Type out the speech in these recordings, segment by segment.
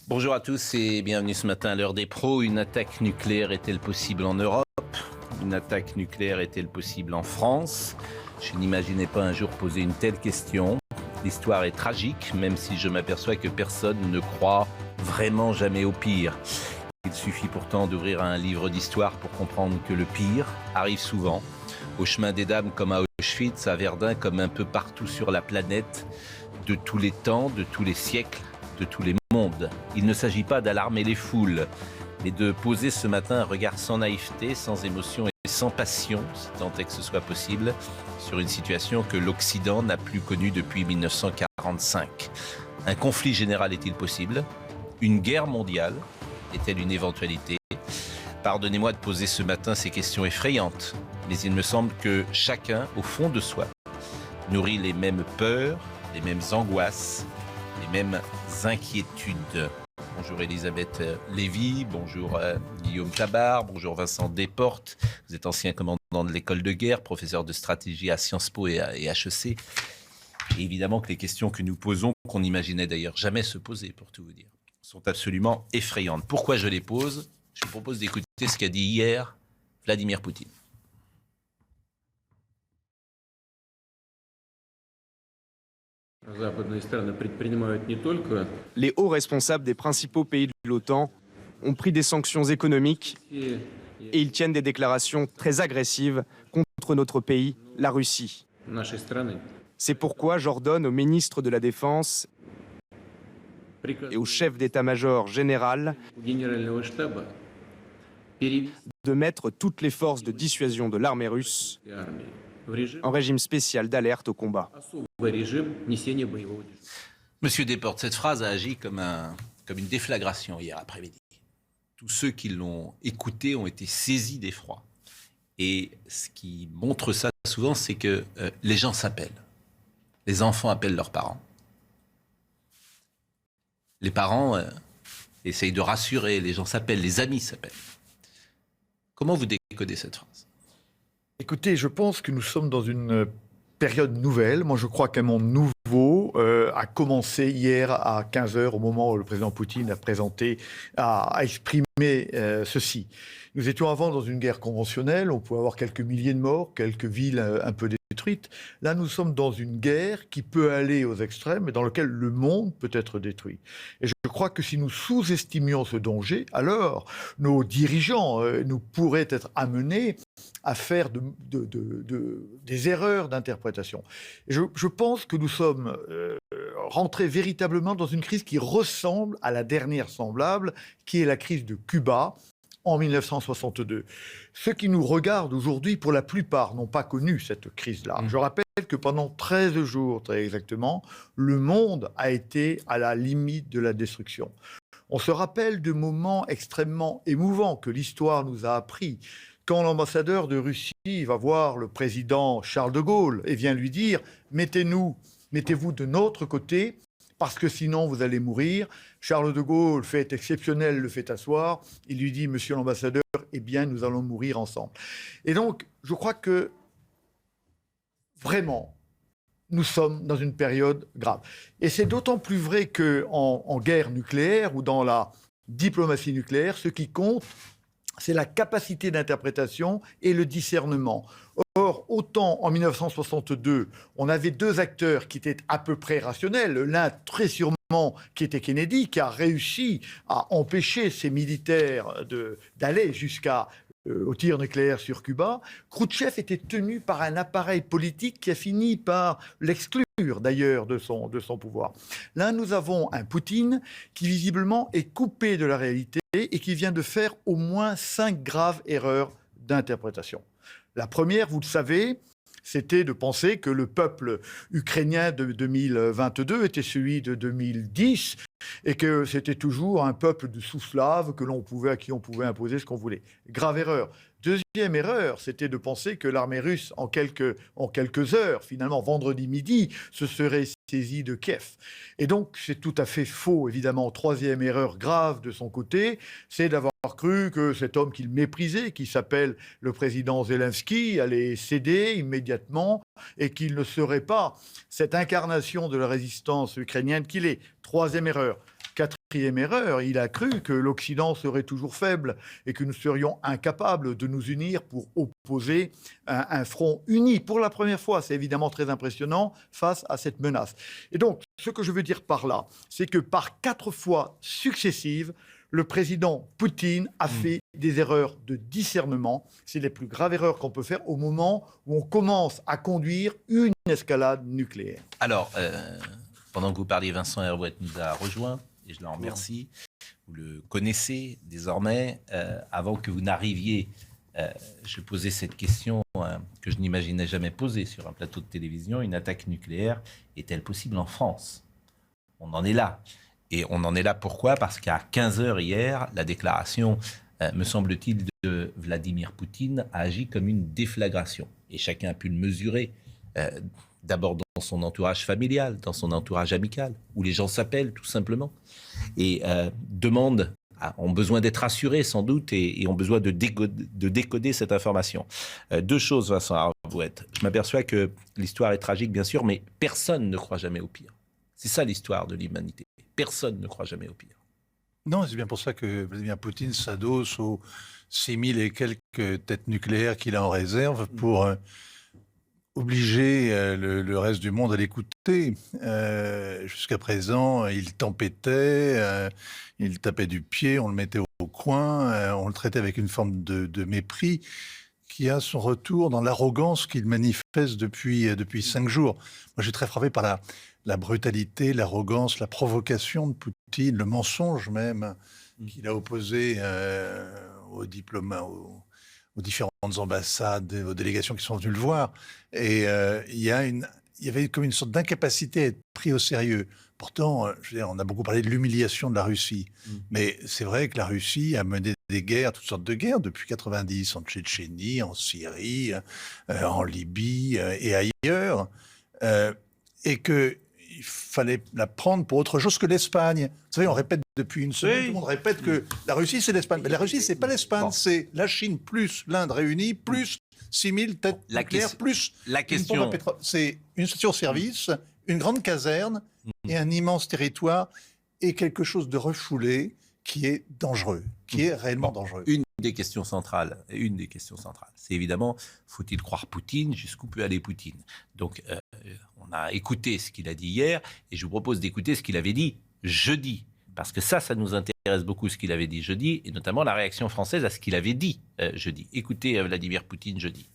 Bonjour à tous et bienvenue ce matin à l'heure des pros. Une attaque nucléaire est-elle possible en Europe? Une attaque nucléaire est-elle possible en France? Je n'imaginais pas un jour poser une telle question. L'histoire est tragique, même si je m'aperçois que personne ne croit vraiment jamais au pire. Il suffit pourtant d'ouvrir un livre d'histoire pour comprendre que le pire arrive souvent. Au chemin des dames comme à Auschwitz, à Verdun comme un peu partout sur la planète, de tous les temps, de tous les siècles, de tous les mondes. Il ne s'agit pas d'alarmer les foules, mais de poser ce matin un regard sans naïveté, sans émotion et sans passion, si tant est que ce soit possible, sur une situation que l'Occident n'a plus connue depuis 1945. Un conflit général est-il possible? Une guerre mondiale est-elle une éventualité? Pardonnez-moi de poser ce matin ces questions effrayantes, mais il me semble que chacun, au fond de soi, nourrit les mêmes peurs, les mêmes angoisses, les mêmes inquiétudes. Bonjour Elisabeth Lévy, bonjour Guillaume Tabar, bonjour Vincent Desportes. Vous êtes ancien commandant de l'école de guerre, professeur de stratégie à Sciences Po et à HEC. Et évidemment que les questions que nous posons, qu'on n'imaginait d'ailleurs jamais se poser, pour tout vous dire, sont absolument effrayantes. Pourquoi je les pose? Je vous propose d'écouter ce qu'a dit hier Vladimir Poutine. Les hauts responsables des principaux pays de l'OTAN ont pris des sanctions économiques et ils tiennent des déclarations très agressives contre notre pays, la Russie. C'est pourquoi j'ordonne au ministre de la Défense et au chef d'état-major général de mettre toutes les forces de dissuasion de l'armée russe en régime spécial d'alerte au combat. Monsieur Desportes, cette phrase a agi comme une déflagration hier après-midi. Tous ceux qui l'ont écouté ont été saisis d'effroi. Et ce qui montre ça souvent, c'est que les gens s'appellent. Les enfants appellent leurs parents. Les parents essayent de rassurer, les gens s'appellent, les amis s'appellent. Comment vous décodez cette phrase? Écoutez, je pense que nous sommes dans une période nouvelle. Moi, je crois qu'un monde nouveau a commencé hier à 15h, au moment où le président Poutine a exprimé ceci. Nous étions avant dans une guerre conventionnelle, on pouvait avoir quelques milliers de morts, quelques villes un peu détruites. Là, nous sommes dans une guerre qui peut aller aux extrêmes et dans laquelle le monde peut être détruit. Et je crois que si nous sous-estimions ce danger, alors nos dirigeants nous pourraient être amenés à faire des erreurs d'interprétation. Et je pense que nous sommes rentrés véritablement dans une crise qui ressemble à la dernière semblable, qui est la crise de Cuba en 1962. Ceux qui nous regardent aujourd'hui, pour la plupart, n'ont pas connu cette crise-là. Je rappelle que pendant 13 jours, très exactement, le monde a été à la limite de la destruction. On se rappelle de moments extrêmement émouvants que l'histoire nous a appris. Quand l'ambassadeur de Russie va voir le président Charles de Gaulle et vient lui dire « mettez-vous de notre côté », parce que sinon vous allez mourir. Charles de Gaulle, fait exceptionnel, le fait asseoir. Il lui dit, monsieur l'ambassadeur, eh bien, nous allons mourir ensemble. Et donc, je crois que, vraiment, nous sommes dans une période grave. Et c'est d'autant plus vrai qu'en guerre nucléaire ou dans la diplomatie nucléaire, ce qui compte, c'est la capacité d'interprétation et le discernement. Or, autant en 1962, on avait deux acteurs qui étaient à peu près rationnels. L'un, très sûrement, qui était Kennedy, qui a réussi à empêcher ses militaires d'aller au tir nucléaire sur Cuba. Khrouchtchev était tenu par un appareil politique qui a fini par l'exclure, d'ailleurs, de son pouvoir. Là, nous avons un Poutine qui, visiblement, est coupé de la réalité et qui vient de faire au moins 5 graves erreurs d'interprétation. La première, vous le savez, c'était de penser que le peuple ukrainien de 2022 était celui de 2010 et que c'était toujours un peuple de sous-slaves à qui on pouvait imposer ce qu'on voulait. Grave erreur. Deuxième erreur, c'était de penser que l'armée russe, en quelques heures, finalement vendredi midi, se serait saisie de Kiev. Et donc, c'est tout à fait faux, évidemment. Troisième erreur grave de son côté, c'est d'avoir cru que cet homme qu'il méprisait, qui s'appelle le président Zelensky, allait céder immédiatement et qu'il ne serait pas cette incarnation de la résistance ukrainienne qu'il est. Troisième erreur. quatrième erreur. Il a cru que l'Occident serait toujours faible et que nous serions incapables de nous unir pour opposer un front uni. Pour la première fois, c'est évidemment très impressionnant face à cette menace. Et donc, ce que je veux dire par là, c'est que par 4 fois successives, le président Poutine a fait des erreurs de discernement. C'est les plus graves erreurs qu'on peut faire au moment où on commence à conduire une escalade nucléaire. Alors, pendant que vous parliez, Vincent Herouet nous a rejoint, et je l'en remercie. Vous le connaissez désormais. Avant que vous n'arriviez, je posais cette question que je n'imaginais jamais poser sur un plateau de télévision. Une attaque nucléaire est-elle possible en France ? On en est là. Et on en est là pourquoi ? Parce qu'à 15h hier, la déclaration, me semble-t-il, de Vladimir Poutine a agi comme une déflagration. Et chacun a pu le mesurer, d'abord dans son entourage familial, dans son entourage amical, où les gens s'appellent tout simplement, et ont besoin d'être rassurés sans doute, et ont besoin de décoder cette information. 2 choses, Vincent Herouet. Je m'aperçois que l'histoire est tragique, bien sûr, mais personne ne croit jamais au pire. C'est ça l'histoire de l'humanité. Personne ne croit jamais au pire. Non, c'est bien pour ça que Vladimir Poutine s'adosse aux 6000 et quelques têtes nucléaires qu'il a en réserve pour obliger le reste du monde à l'écouter. Jusqu'à présent, il tempêtait, il tapait du pied, on le mettait au coin, on le traitait avec une forme de mépris qui a son retour dans l'arrogance qu'il manifeste depuis 5 jours. Moi, je suis très frappé par la brutalité, l'arrogance, la provocation de Poutine, le mensonge même qu'il a opposé aux diplomates, aux différentes ambassades, aux délégations qui sont venues le voir. Et il y avait comme une sorte d'incapacité à être pris au sérieux. Pourtant, je veux dire, on a beaucoup parlé de l'humiliation de la Russie. Mais c'est vrai que la Russie a mené des guerres, toutes sortes de guerres, depuis 90, en Tchétchénie, en Syrie, en Libye et ailleurs. Et qu'il fallait la prendre pour autre chose que l'Espagne. Vous savez, on répète depuis une semaine, tout le monde répète que la Russie, c'est l'Espagne. Mais la Russie, c'est pas l'Espagne, c'est la Chine plus l'Inde réunie, plus 6000 têtes nucléaires, plus la question. Une pompe à pétrole. C'est une station-service, une grande caserne et un immense territoire et quelque chose de refoulé qui est dangereux, qui est réellement dangereux. Une des questions centrales, c'est évidemment, faut-il croire Poutine ? Jusqu'où peut aller Poutine ? Donc, on a écouté ce qu'il a dit hier, et je vous propose d'écouter ce qu'il avait dit jeudi, parce que ça nous intéresse beaucoup, ce qu'il avait dit jeudi, et notamment la réaction française à ce qu'il avait dit jeudi. Écoutez Vladimir Poutine jeudi.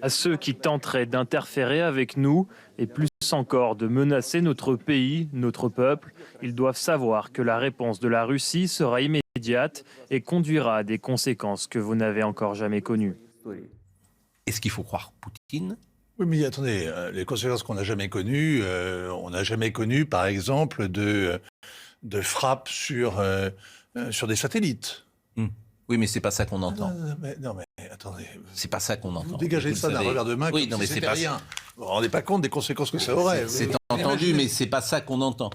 À ceux qui tenteraient d'interférer avec nous, et plus encore de menacer notre pays, notre peuple, ils doivent savoir que la réponse de la Russie sera immédiate et conduira à des conséquences que vous n'avez encore jamais connues. Est-ce qu'il faut croire Poutine ? Oui, mais attendez, les conséquences qu'on n'a jamais connues, on n'a jamais connu, par exemple, de frappes sur des satellites. Oui, mais c'est pas ça qu'on entend. Non, mais attendez. C'est pas ça qu'on entend. Vous dégagez ça d'un revers de main, oui, non, mais c'est pas rien. Vous ne vous rendez pas compte des conséquences que ça aurait. C'est entendu, mais c'est pas ça qu'on entend.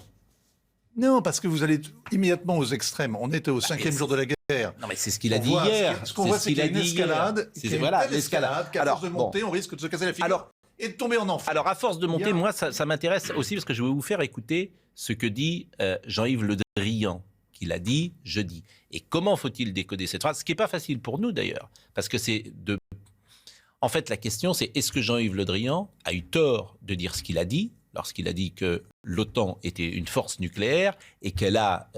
Non, parce que vous allez immédiatement aux extrêmes. On était au 5e jour de la guerre. Non, mais c'est ce qu'il a dit hier. Ce qu'on voit, c'est qu'il y a une escalade. L'escalade. Qu'à force de monter, on risque de se casser la figure et de tomber en enfer. Alors, à force de monter, moi, ça m'intéresse aussi parce que je vais vous faire écouter ce que dit Jean-Yves Le Drian, qu'il a dit jeudi. Et comment faut-il décoder cette phrase ? Ce qui n'est pas facile pour nous, d'ailleurs, parce que En fait, la question, c'est est-ce que Jean-Yves Le Drian a eu tort de dire ce qu'il a dit, lorsqu'il a dit que l'OTAN était une force nucléaire et qu'elle a,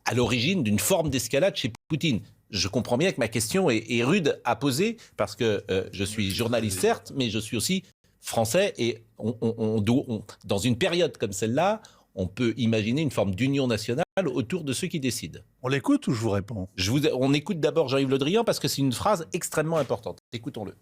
à l'origine d'une forme d'escalade chez Poutine ? Je comprends bien que ma question est rude à poser, parce que je suis journaliste, certes, mais je suis aussi français, et dans une période comme celle-là, on peut imaginer une forme d'union nationale autour de ceux qui décident. On l'écoute ou je vous réponds ? On écoute d'abord Jean-Yves Le Drian, parce que c'est une phrase extrêmement importante. Écoutons-le.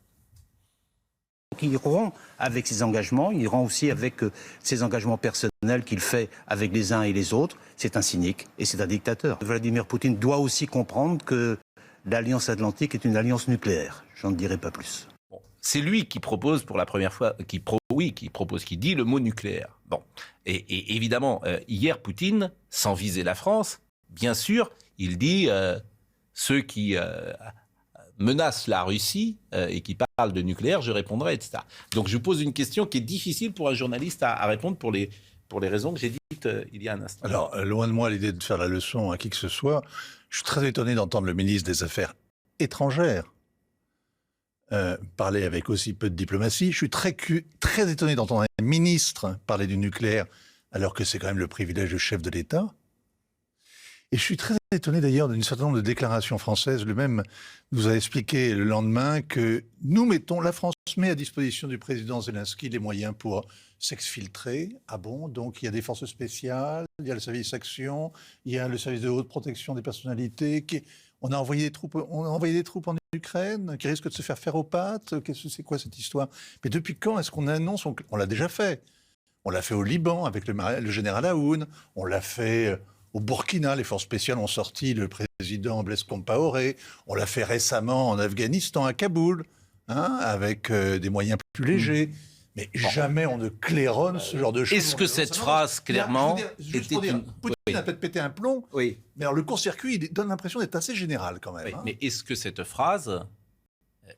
Il rompt avec ses engagements, il rompt aussi avec ses engagements personnels qu'il fait avec les uns et les autres. C'est un cynique et c'est un dictateur. Vladimir Poutine doit aussi comprendre que l'Alliance Atlantique est une alliance nucléaire. J'en dirai pas plus. Bon, c'est lui qui propose pour la première fois, qui dit le mot nucléaire. Bon, et évidemment, hier, Poutine, sans viser la France, bien sûr, il dit ceux qui menacent la Russie et qui parlent de nucléaire, je répondrai, etc. Donc je pose une question qui est difficile pour un journaliste à répondre pour les pour les raisons que j'ai dites il y a un instant. Alors, loin de moi l'idée de faire la leçon à qui que ce soit. Je suis très étonné d'entendre le ministre des Affaires étrangères parler avec aussi peu de diplomatie. Je suis très étonné d'entendre un ministre parler du nucléaire alors que c'est quand même le privilège du chef de l'État. Et je suis très étonné d'ailleurs d'une certain nombre de déclarations françaises. Le même nous a expliqué le lendemain que la France met à disposition du président Zelensky les moyens pour s'exfiltrer. Ah bon? Donc il y a des forces spéciales, il y a le service action, il y a le service de haute protection des personnalités. On a envoyé des troupes en Ukraine qui risquent de se faire aux pattes. C'est quoi cette histoire? Mais depuis quand est-ce qu'on annonce? On l'a déjà fait. On l'a fait au Liban avec le général Aoun. On l'a fait au Burkina. Les forces spéciales ont sorti le président Blaise Compaoré. On l'a fait récemment en Afghanistan, à Kaboul, avec des moyens plus légers. Mais jamais on ne claironne ce genre de choses. Est-ce que cette phrase, clairement, Poutine a peut-être pété un plomb, Oui. mais alors le court-circuit il donne l'impression d'être assez général quand même. Oui, mais est-ce que cette phrase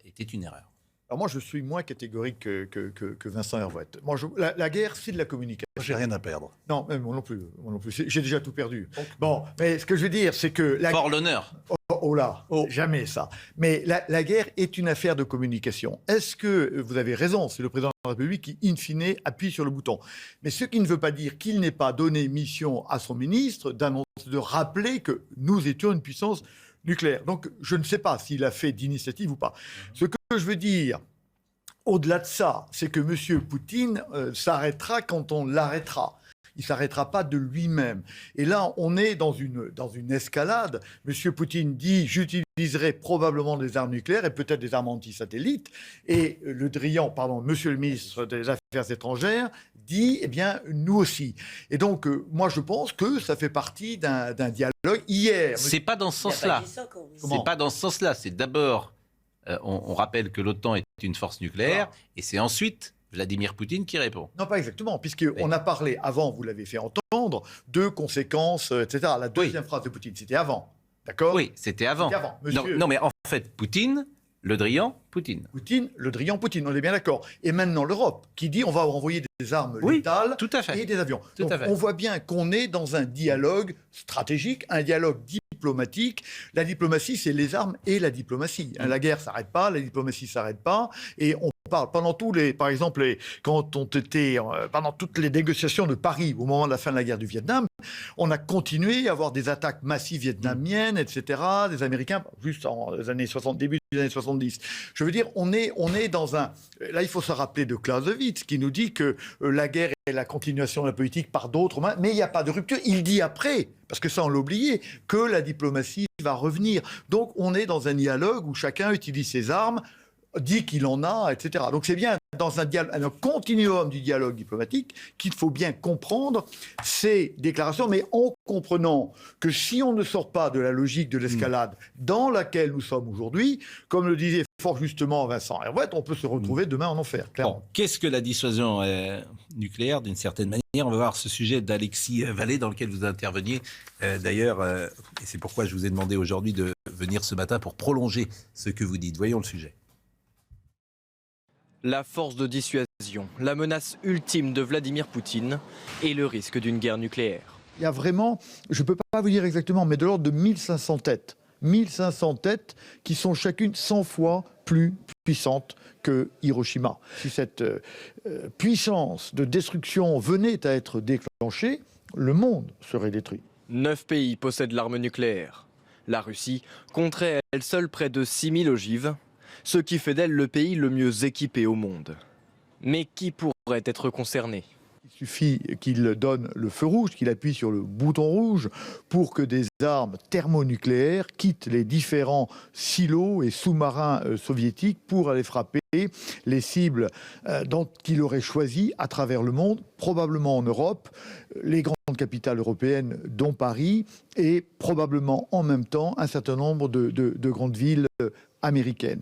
était une erreur? Alors moi, je suis moins catégorique que Vincent Hervouette. Moi, la guerre, c'est de la communication. Moi, j'ai rien à perdre. Non, moi non plus. J'ai déjà tout perdu. Bon, mais ce que je veux dire, c'est que... Fort l'honneur. Oh là, jamais ça. Mais la guerre est une affaire de communication. Est-ce que vous avez raison? C'est le président de la République qui, in fine, appuie sur le bouton. Mais ce qui ne veut pas dire qu'il n'ait pas donné mission à son ministre de rappeler que nous étions une puissance nucléaire. Donc, je ne sais pas s'il a fait d'initiative ou pas. Ce que je veux dire, au-delà de ça, c'est que M. Poutine s'arrêtera quand on l'arrêtera. Il ne s'arrêtera pas de lui-même. Et là, on est dans une escalade. M. Poutine dit « j'utiliserai probablement des armes nucléaires et peut-être des armes antisatellites ». Et Le Drian, monsieur le ministre des Affaires étrangères, dit « eh bien, nous aussi ». Et donc, moi, je pense que ça fait partie d'un dialogue. Hier... C'est pas dans ce sens-là. C'est pas dans ce sens-là. C'est d'abord, on rappelle que l'OTAN est une force nucléaire, et c'est ensuite... Vladimir Poutine qui répond. Non, pas exactement, puisqu'on a parlé avant, vous l'avez fait entendre, de conséquences, etc. La deuxième phrase de Poutine, c'était avant. D'accord? Oui, c'était avant. Monsieur... Non, mais en fait, Poutine, Le Drian, Poutine. Poutine, Le Drian, Poutine, on est bien d'accord. Et maintenant l'Europe, qui dit on va envoyer des armes létales tout à fait. Et des avions. Tout Donc, à fait. on voit bien qu'on est dans un dialogue stratégique, un dialogue diplomatique. La diplomatie, c'est les armes et la diplomatie. La guerre s'arrête pas, la diplomatie s'arrête pas, et on parle pendant par exemple, pendant toutes les négociations de Paris au moment de la fin de la guerre du Vietnam, on a continué à avoir des attaques massives vietnamiennes, etc., des Américains, juste en années 60, début des années 70. Je veux dire, on est dans un... Là, il faut se rappeler de Clausewitz, qui nous dit que la guerre est la continuation de la politique par d'autres mains, mais il n'y a pas de rupture. Il dit après, parce que ça, on l'a oublié, que la diplomatie va revenir. Donc, on est dans un dialogue où chacun utilise ses armes, dit qu'il en a, etc. Donc c'est bien dans un continuum du dialogue diplomatique qu'il faut bien comprendre ces déclarations, mais en comprenant que si on ne sort pas de la logique de l'escalade dans laquelle nous sommes aujourd'hui, comme le disait fort justement Vincent Hervouette, on peut se retrouver demain en enfer, clairement. Bon, qu'est-ce que la dissuasion nucléaire, d'une certaine manière? On va voir ce sujet d'Alexis Vallée, dans lequel vous interveniez. D'ailleurs, et c'est pourquoi je vous ai demandé aujourd'hui de venir ce matin pour prolonger ce que vous dites. Voyons le sujet. La force de dissuasion, la menace ultime de Vladimir Poutine et le risque d'une guerre nucléaire. Il y a vraiment, je ne peux pas vous dire exactement, mais de l'ordre de 1500 têtes. 1500 têtes qui sont chacune 100 fois plus puissantes que Hiroshima. Si cette puissance de destruction venait à être déclenchée, le monde serait détruit. 9 pays possèdent l'arme nucléaire. La Russie compterait à elle seule près de 6000 ogives, ce qui fait d'elle le pays le mieux équipé au monde. Mais qui pourrait être concerné ? Il suffit qu'il donne le feu rouge, qu'il appuie sur le bouton rouge pour que des armes thermonucléaires quittent les différents silos et sous-marins soviétiques pour aller frapper les cibles qu'il aurait choisies à travers le monde, probablement en Europe, les grandes capitales européennes dont Paris et probablement en même temps un certain nombre de grandes villes américaines.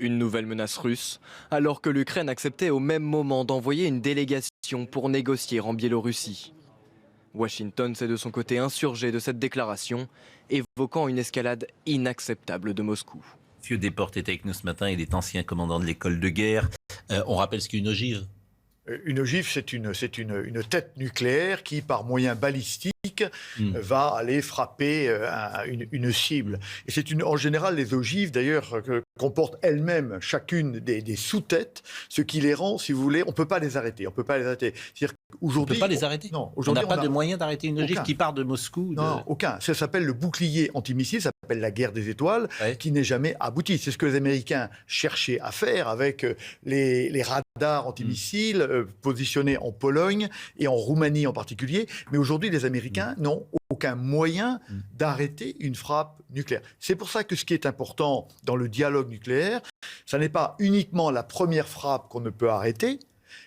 Une nouvelle menace russe, alors que l'Ukraine acceptait au même moment d'envoyer une délégation pour négocier en Biélorussie. Washington s'est de son côté insurgé de cette déclaration, évoquant une escalade inacceptable de Moscou. Mathieu Desportes est avec nous ce matin, il est ancien commandant de l'école de guerre. On rappelle ce qu'est une ogive. Une ogive, c'est une tête nucléaire qui, par moyen balistique, va aller frapper une cible. Et en général, les ogives, d'ailleurs, comportent elles-mêmes chacune des sous-têtes, ce qui les rend, si vous voulez, on ne peut pas les arrêter. C'est-à-dire qu'aujourd'hui, on ne peut pas les arrêter. Non, on n'a pas de moyen d'arrêter une ogive qui part de Moscou. Non, aucun. Ça s'appelle le bouclier antimissile, ça s'appelle la guerre des étoiles, qui n'est jamais abouti. C'est ce que les Américains cherchaient à faire avec les radars antimissiles positionnés en Pologne et en Roumanie en particulier. Mais aujourd'hui, les Américains n'ont aucun moyen d'arrêter une frappe nucléaire. C'est pour ça que ce qui est important dans le dialogue nucléaire, ça n'est pas uniquement la première frappe qu'on ne peut arrêter,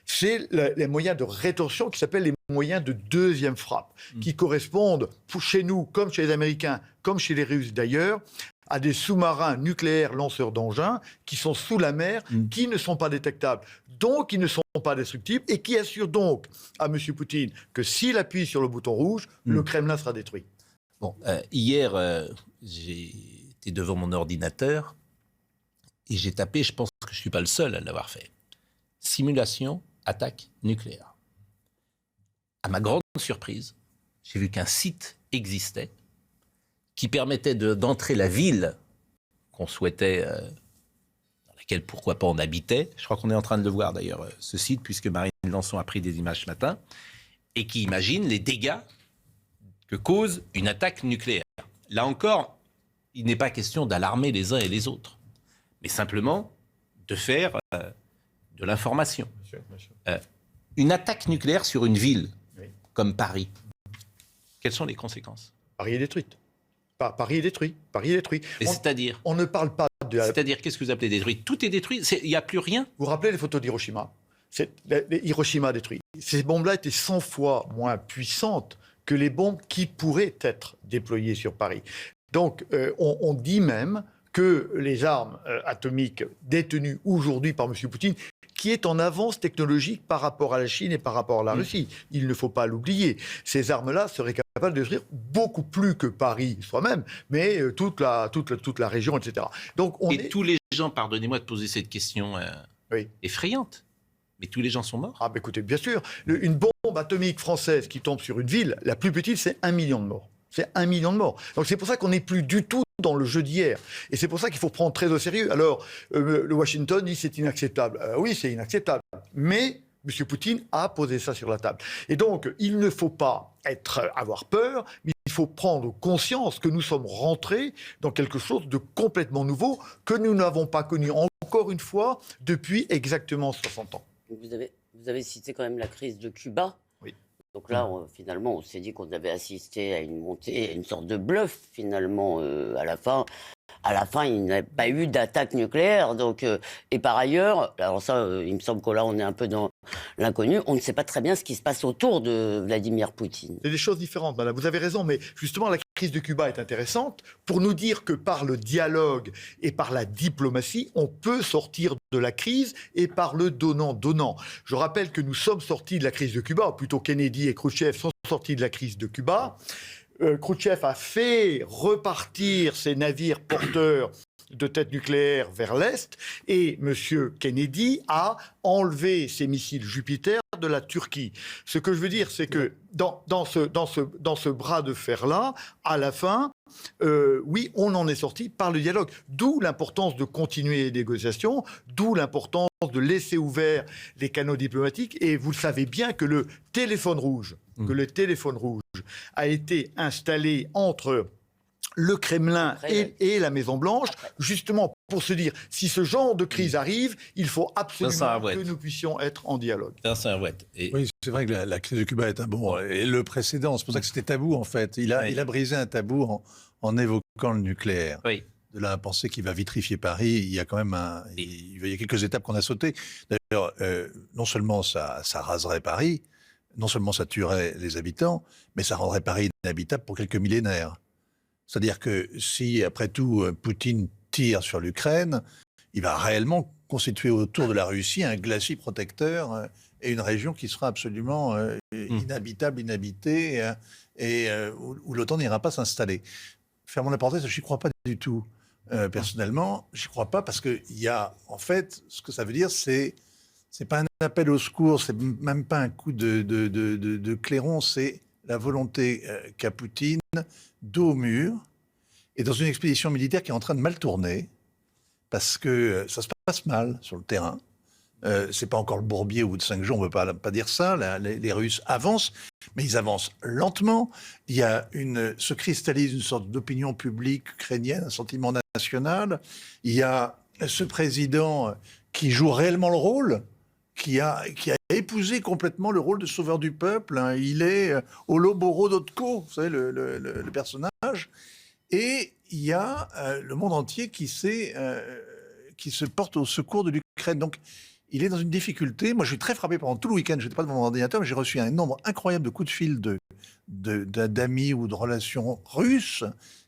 c'est les moyens de rétorsion qui s'appellent les moyens de deuxième frappe, qui correspondent, chez nous, comme chez les Américains, comme chez les Russes d'ailleurs, à des sous-marins nucléaires lanceurs d'engins qui sont sous la mer, qui ne sont pas détectables, donc qui ne sont pas destructibles, et qui assurent donc à M. Poutine que s'il appuie sur le bouton rouge, le Kremlin sera détruit. Bon, hier, j'ai été devant mon ordinateur et j'ai tapé, je pense que je ne suis pas le seul à l'avoir fait, simulation, attaque nucléaire. À ma grande surprise, j'ai vu qu'un site existait qui permettait d'entrer la ville qu'on souhaitait, dans laquelle, pourquoi pas, on habitait. Je crois qu'on est en train de le voir, d'ailleurs, ce site, puisque Marine Lançon a pris des images ce matin, et qui imagine les dégâts que cause une attaque nucléaire. Là encore, il n'est pas question d'alarmer les uns et les autres, mais simplement de faire de l'information. Une attaque nucléaire sur une ville, comme Paris, quelles sont les conséquences ? Paris est détruite. Paris est détruit. Et c'est-à-dire ? On ne parle pas de... C'est-à-dire, qu'est-ce que vous appelez détruit ? Tout est détruit, il n'y a plus rien ? Vous vous rappelez les photos d'Hiroshima ? Hiroshima détruit. Ces bombes-là étaient 100 fois moins puissantes que les bombes qui pourraient être déployées sur Paris. Donc, on dit même que les armes atomiques détenues aujourd'hui par M. Poutine, qui est en avance technologique par rapport à la Chine et par rapport à la Russie, il ne faut pas l'oublier. Ces armes-là seraient capables de détruire beaucoup plus que Paris soi-même, mais toute la région, etc. Donc, tous les gens, pardonnez-moi de poser cette question effrayante, mais tous les gens sont morts. Ah, bah écoutez, bien sûr. Une bombe atomique française qui tombe sur une ville, la plus petite, c'est 1 million de morts. C'est 1 million de morts. Donc c'est pour ça qu'on n'est plus du tout dans le jeu d'hier. Et c'est pour ça qu'il faut prendre très au sérieux. Alors, le Washington dit c'est inacceptable. Oui, c'est inacceptable. Mais M. Poutine a posé ça sur la table. Et donc, il ne faut pas avoir peur, mais il faut prendre conscience que nous sommes rentrés dans quelque chose de complètement nouveau, que nous n'avons pas connu, encore une fois, depuis exactement 60 ans. Vous avez cité quand même la crise de Cuba. Oui. Donc là, finalement, on s'est dit qu'on avait assisté à une montée, à une sorte de bluff, finalement, à la fin. À la fin, il n'y a pas eu d'attaque nucléaire. Donc, et par ailleurs, alors ça, il me semble que là, on est un peu dans l'inconnu. On ne sait pas très bien ce qui se passe autour de Vladimir Poutine. C'est des choses différentes, madame. Vous avez raison, mais justement, la crise de Cuba est intéressante pour nous dire que par le dialogue et par la diplomatie, on peut sortir de la crise et par le donnant-donnant. Je rappelle que nous sommes sortis de la crise de Cuba, ou plutôt Kennedy et Khrouchtchev sont sortis de la crise de Cuba. Khrouchtchev a fait repartir ses navires porteurs de têtes nucléaires vers l'Est et M. Kennedy a enlevé ses missiles Jupiter de la Turquie. Ce que je veux dire, c'est que dans ce bras de fer-là, à la fin, oui, on en est sorti par le dialogue. D'où l'importance de continuer les négociations, d'où l'importance de laisser ouverts les canaux diplomatiques. Et vous le savez bien que le téléphone rouge a été installé entre le Kremlin et la Maison-Blanche, justement pour se dire, si ce genre de crise arrive, il faut absolument que nous puissions être en dialogue. Oui, c'est vrai que la crise de Cuba est un bon... Et le précédent, c'est pour ça que c'était tabou, en fait. Il a brisé un tabou en évoquant le nucléaire. Oui. De là à penser qu'il va vitrifier Paris, il y a quand même il y a quelques étapes qu'on a sautées. D'ailleurs, non seulement ça raserait Paris, non seulement ça tuerait les habitants, mais ça rendrait Paris inhabitable pour quelques millénaires. C'est-à-dire que si, après tout, Poutine tire sur l'Ukraine, il va réellement constituer autour de la Russie un glacis protecteur et une région qui sera absolument inhabitable, inhabitée, et où l'OTAN n'ira pas s'installer. Fermons la parenthèse, je n'y crois pas du tout. Personnellement, je n'y crois pas parce qu'il y a, en fait, ce que ça veut dire, c'est C'est pas un appel au secours, c'est même pas un coup de clairon, c'est la volonté qu'a Poutine dos au mur et dans une expédition militaire qui est en train de mal tourner parce que ça se passe mal sur le terrain. C'est pas encore le bourbier au bout de 5 jours, on ne peut pas dire ça. Les Russes avancent, mais ils avancent lentement. Il y a se cristallise une sorte d'opinion publique ukrainienne, un sentiment national. Il y a ce président qui joue réellement le rôle, qui a épousé complètement le rôle de sauveur du peuple. Hein. Il est Oloboro Dotko, vous savez, le personnage. Et il y a le monde entier qui se porte au secours de l'Ukraine. Donc, il est dans une difficulté. Moi, je suis très frappé pendant tout le week-end. Je n'étais pas devant mon ordinateur, mais j'ai reçu un nombre incroyable de coups de fil d'amis ou de relations russes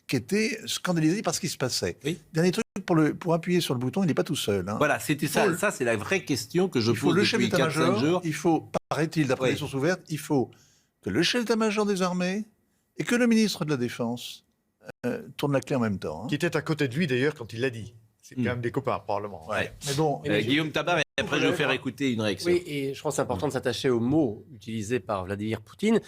qui étaient scandalisés par ce qui se passait. Oui. Dernier truc, pour appuyer sur le bouton, il n'est pas tout seul. Hein. Voilà, c'était ça. Ça, c'est la vraie question que je pose depuis 4-5 jours. Il faut, paraît-il, d'après les sources ouvertes, il faut que le chef d'état-major des armées et que le ministre de la Défense tournent la clé en même temps. Hein. Qui était à côté de lui, d'ailleurs, quand il l'a dit. C'est quand même des copains, probablement. Ouais. Mais bon, Guillaume Tabar, et après je vais faire écouter une réaction. Oui, et je pense que c'est important de s'attacher aux mots utilisés par Vladimir Poutine.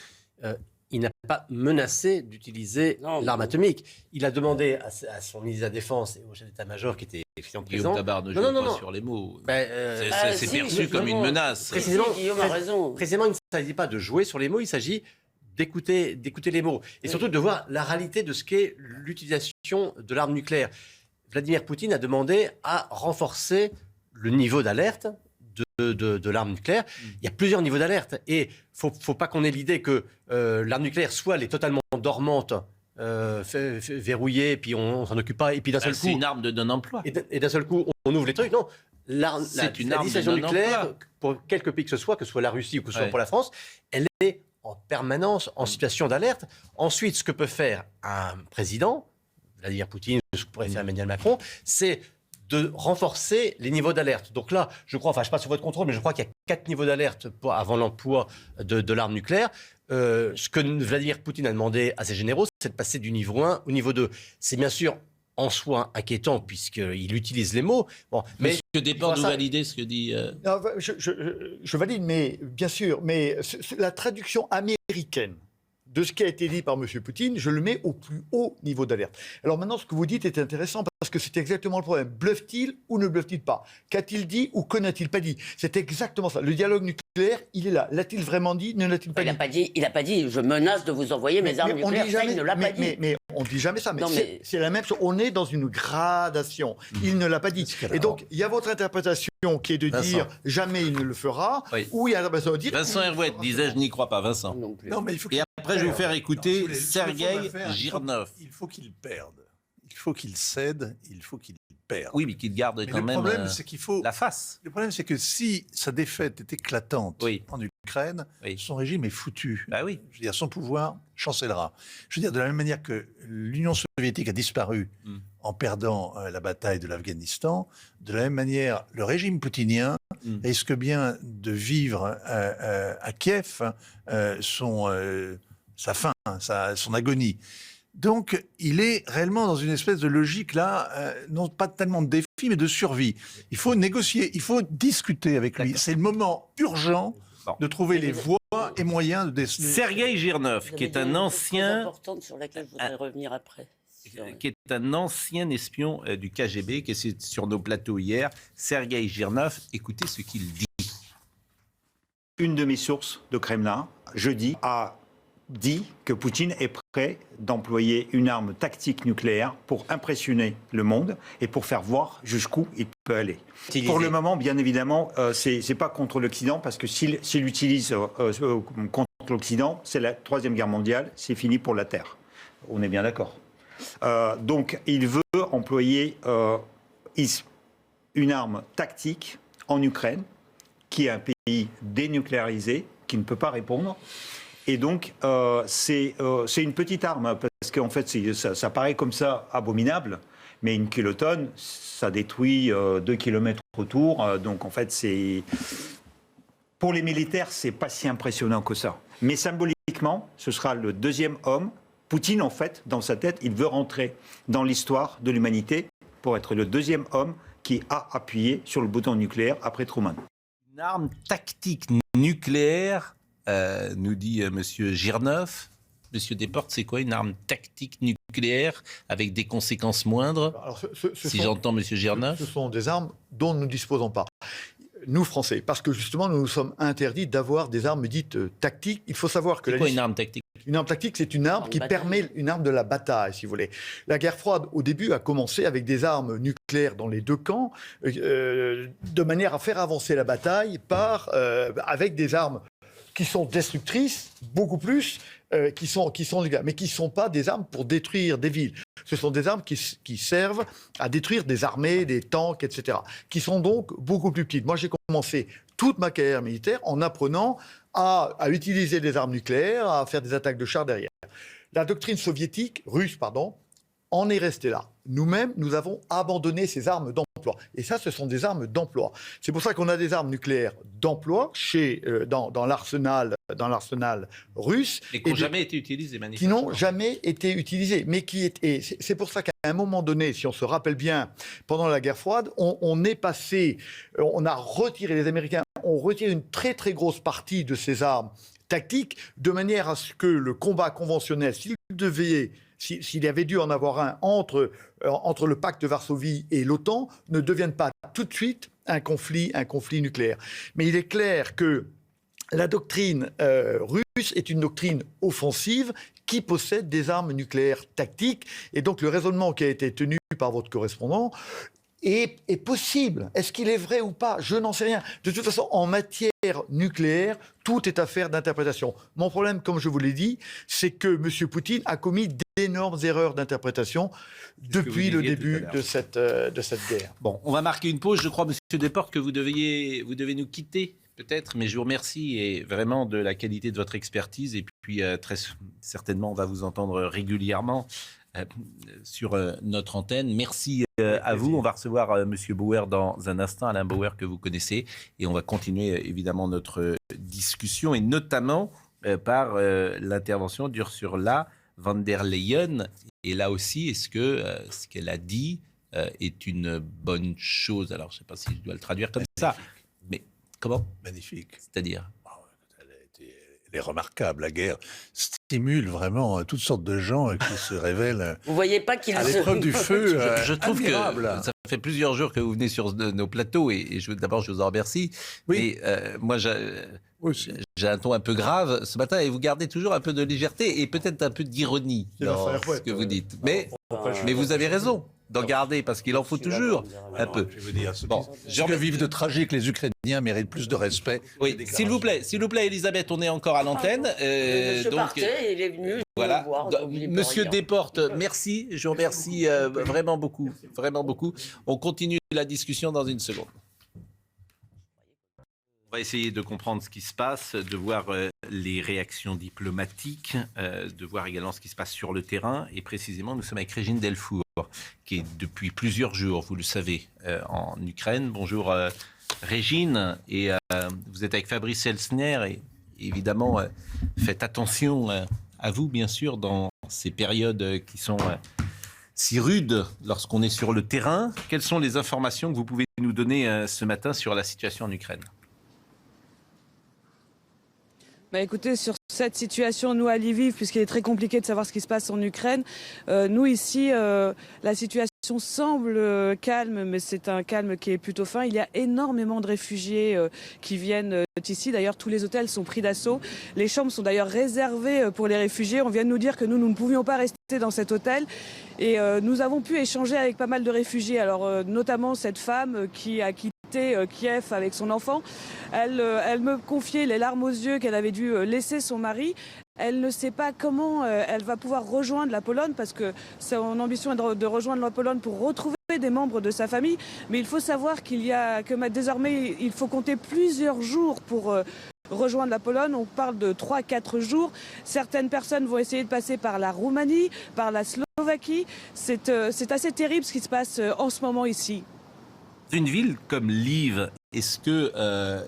Il n'a pas menacé d'utiliser l'arme atomique. Il a demandé à son ministre de la Défense et au chef d'état-major qui était présent. Guillaume Tabar ne joue pas sur les mots. C'est perçu comme une menace. Précisément, Guillaume a raison. Précisément, il ne s'agit pas de jouer sur les mots, il s'agit d'écouter les mots. Et surtout de voir la réalité de ce qu'est l'utilisation de l'arme nucléaire. Vladimir Poutine a demandé à renforcer le niveau d'alerte de l'arme nucléaire. Il y a plusieurs niveaux d'alerte. Et il ne faut pas qu'on ait l'idée que l'arme nucléaire, soit elle est totalement dormante, verrouillée, puis on s'en occupe pas, et puis d'un seul coup... C'est une arme de non-emploi. Et d'un seul coup, on ouvre les trucs. Non, c'est une la arme dissuasion de nucléaire, non-emploi. pour quelque pays que ce soit la Russie ou que ce soit pour la France, elle est en permanence en situation d'alerte. Ensuite, ce que peut faire un président, Vladimir Poutine, ce que pourrait faire Emmanuel Macron, c'est de renforcer les niveaux d'alerte. Donc là, je crois, enfin je ne sais pas sur votre contrôle, mais je crois qu'il y a 4 niveaux d'alerte avant l'emploi de l'arme nucléaire. Ce que Vladimir Poutine a demandé à ses généraux, c'est de passer du niveau 1 au niveau 2. C'est bien sûr en soi inquiétant puisqu'il utilise les mots. Bon, mais Monsieur Desport, vous validez ce que dit... Non, je valide, mais bien sûr, mais la traduction américaine de ce qui a été dit par M. Poutine, je le mets au plus haut niveau d'alerte. Alors maintenant, ce que vous dites est intéressant parce que c'est exactement le problème. Bluffe-t-il ou ne bluffe-t-il pas? Qu'a-t-il dit ou que n'a-t-il pas dit? C'est exactement ça. Le dialogue nucléaire, il est là. L'a-t-il vraiment dit? Ne l'a-t-il pas dit? Il n'a pas dit, je menace de vous envoyer mes armes nucléaires. Ça, il ne l'a pas dit. Mais on ne dit jamais ça. C'est la même chose. On est dans une gradation. Il ne l'a pas dit. Et donc, il y a votre interprétation qui est de dire jamais il ne le fera. Oui. Ou il y a l'interprétation de dire... Vincent Herouette disait, je n'y crois pas, Vincent. Non, mais il faut Et après, je vais vous faire écouter Non, Sergueï Girnov. Il faut qu'il perde. Il faut qu'il cède. Il faut qu'il perde. Oui, mais qu'il garde quand même le problème, c'est qu'il faut... la face. Le problème, c'est que si sa défaite est éclatante en Ukraine, son régime est foutu. Bah oui. Je veux dire, son pouvoir chancellera. Je veux dire, de la même manière que l'Union soviétique a disparu en perdant la bataille de l'Afghanistan, de la même manière, le régime poutinien risque bien de vivre à Kiev sa fin, son agonie. Donc, il est réellement dans une espèce de logique là, non pas tellement de défi, mais de survie. Il faut négocier, il faut discuter avec lui. C'est le moment urgent de trouver les voies et moyens de décider. Sergueï Girnov, qui est un ancien... importante sur laquelle je voudrais revenir après. Qui est un ancien espion du KGB, qui est sur nos plateaux hier. Sergueï Girnov, écoutez ce qu'il dit. Une de mes sources de Kremlin, jeudi, a dit que Poutine est prêt d'employer une arme tactique nucléaire pour impressionner le monde et pour faire voir jusqu'où il peut aller. Pour le moment, bien évidemment, c'est pas contre l'Occident, parce que s'il l'utilise contre l'Occident, c'est la Troisième Guerre mondiale, c'est fini pour la Terre. On est bien d'accord. Donc, il veut employer une arme tactique en Ukraine, qui est un pays dénucléarisé, qui ne peut pas répondre. Et donc, c'est une petite arme, parce qu'en fait, ça paraît comme ça abominable, mais une kilotonne, ça détruit 2 kilomètres autour. Donc, en fait, pour les militaires, c'est pas si impressionnant que ça. Mais symboliquement, ce sera le deuxième homme. Poutine, en fait, dans sa tête, il veut rentrer dans l'histoire de l'humanité pour être le deuxième homme qui a appuyé sur le bouton nucléaire après Truman. Une arme tactique nucléaire, nous dit Monsieur Girneuf. Monsieur Desportes, c'est quoi une arme tactique nucléaire avec des conséquences moindres? Alors, si j'entends Monsieur Girneuf. Ce sont des armes dont nous ne disposons pas. Nous, Français, parce que justement, nous nous sommes interdits d'avoir des armes dites tactiques. Il faut savoir que... C'est quoi une arme tactique? Une arme tactique, c'est une arme qui permet une arme de la bataille, si vous voulez. La guerre froide, au début, a commencé avec des armes nucléaires dans les deux camps, de manière à faire avancer la bataille avec des armes qui sont destructrices, beaucoup plus, qui sont nucléaires, mais qui ne sont pas des armes pour détruire des villes. Ce sont des armes qui servent à détruire des armées, des tanks, etc., qui sont donc beaucoup plus petites. Moi, j'ai commencé toute ma carrière militaire en apprenant à utiliser des armes nucléaires, à faire des attaques de chars derrière. La doctrine russe, en est restée là. Nous-mêmes, nous avons abandonné ces armes d'emploi. Et ça, ce sont des armes d'emploi. C'est pour ça qu'on a des armes nucléaires d'emploi dans l'arsenal russe. Et qui n'ont jamais été utilisées, qui n'ont jamais été utilisées. Et c'est pour ça qu'à un moment donné, si on se rappelle bien, pendant la guerre froide, on a retiré, les Américains ont retiré une très très grosse partie de ces armes tactiques, de manière à ce que le combat conventionnel, s'il y avait dû en avoir un entre le pacte de Varsovie et l'OTAN, ne devienne pas tout de suite un conflit nucléaire. Mais il est clair que la doctrine russe est une doctrine offensive qui possède des armes nucléaires tactiques. Et donc le raisonnement qui a été tenu par votre correspondant est possible. Est-ce qu'il est vrai ou pas? Je n'en sais rien. De toute façon, en matière nucléaire, tout est affaire d'interprétation. Mon problème, comme je vous l'ai dit, c'est que M. Poutine a commis d'énormes erreurs d'interprétation depuis le début de cette guerre. Bon, on va marquer une pause. Je crois, M. Desportes, que vous devez nous quitter, peut-être, mais je vous remercie et vraiment de la qualité de votre expertise. Et puis, très certainement, on va vous entendre régulièrement sur notre antenne. Merci à vous. On va recevoir M. Bauer dans un instant, Alain Bauer que vous connaissez, et on va continuer évidemment notre discussion, et notamment par l'intervention d'Ursula von der Leyen. Et là aussi, est-ce que ce qu'elle a dit est une bonne chose? Alors, je ne sais pas si je dois le traduire comme ça, mais comment? Magnifique. C'est-à-dire? Elle est remarquable. La guerre stimule vraiment toutes sortes de gens qui se révèlent Vous voyez pas qu'il à l'épreuve du feu. Je trouve admirable. que ça fait plusieurs jours que vous venez sur nos plateaux et d'abord je vous en remercie. Oui. Mais moi j'ai un ton un peu grave ce matin et vous gardez toujours un peu de légèreté et peut-être un peu d'ironie dans ce que vous dites. Mais vous avez raison d'en garder parce qu'il en faut toujours un peu. Je vais vous dire, ceux qui vivent de tragique, les Ukrainiens méritent plus de respect. Oui, s'il vous plaît, Elisabeth, on est encore à l'antenne. Monsieur Parquet, il est venu voilà. me voir. Monsieur Desportes, merci. Je vous remercie vraiment beaucoup. On continue la discussion dans une seconde. On va essayer de comprendre ce qui se passe, de voir les réactions diplomatiques, de voir également ce qui se passe sur le terrain. Et précisément, nous sommes avec Régine Delfour, qui est depuis plusieurs jours, vous le savez, en Ukraine. Bonjour Régine. Et vous êtes avec Fabrice Elsner. Et évidemment, faites attention à vous, bien sûr, dans ces périodes qui sont si rudes lorsqu'on est sur le terrain. Quelles sont les informations que vous pouvez nous donner ce matin sur la situation en Ukraine ? Écoutez, sur cette situation, nous à Lviv, puisqu'il est très compliqué de savoir ce qui se passe en Ukraine, nous ici, la situation semble calme, mais c'est un calme qui est plutôt fin. Il y a énormément de réfugiés qui viennent ici. D'ailleurs, tous les hôtels sont pris d'assaut. Les chambres sont d'ailleurs réservées pour les réfugiés. On vient de nous dire que nous ne pouvions pas rester dans cet hôtel. Et nous avons pu échanger avec pas mal de réfugiés. Alors, notamment cette femme qui a quitté Kiev avec son enfant. Elle me confiait les larmes aux yeux qu'elle avait dû laisser son mari. Elle ne sait pas comment elle va pouvoir rejoindre la Pologne parce que son ambition est de rejoindre la Pologne pour retrouver des membres de sa famille. Mais il faut savoir que désormais, il faut compter plusieurs jours pour rejoindre la Pologne. On parle de 3-4 jours. Certaines personnes vont essayer de passer par la Roumanie, par la Slovaquie. C'est assez terrible ce qui se passe en ce moment ici. Une ville comme Lviv, est-ce que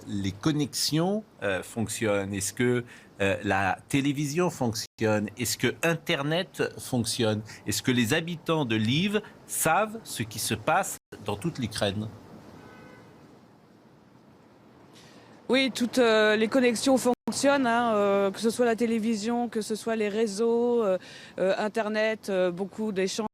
les connexions fonctionnent? Est-ce que la télévision fonctionne? Est-ce que Internet fonctionne? Est-ce que les habitants de Lviv savent ce qui se passe dans toute l'Ukraine? Oui, toutes les connexions fonctionnent, que ce soit la télévision, que ce soit les réseaux, Internet, beaucoup d'échanges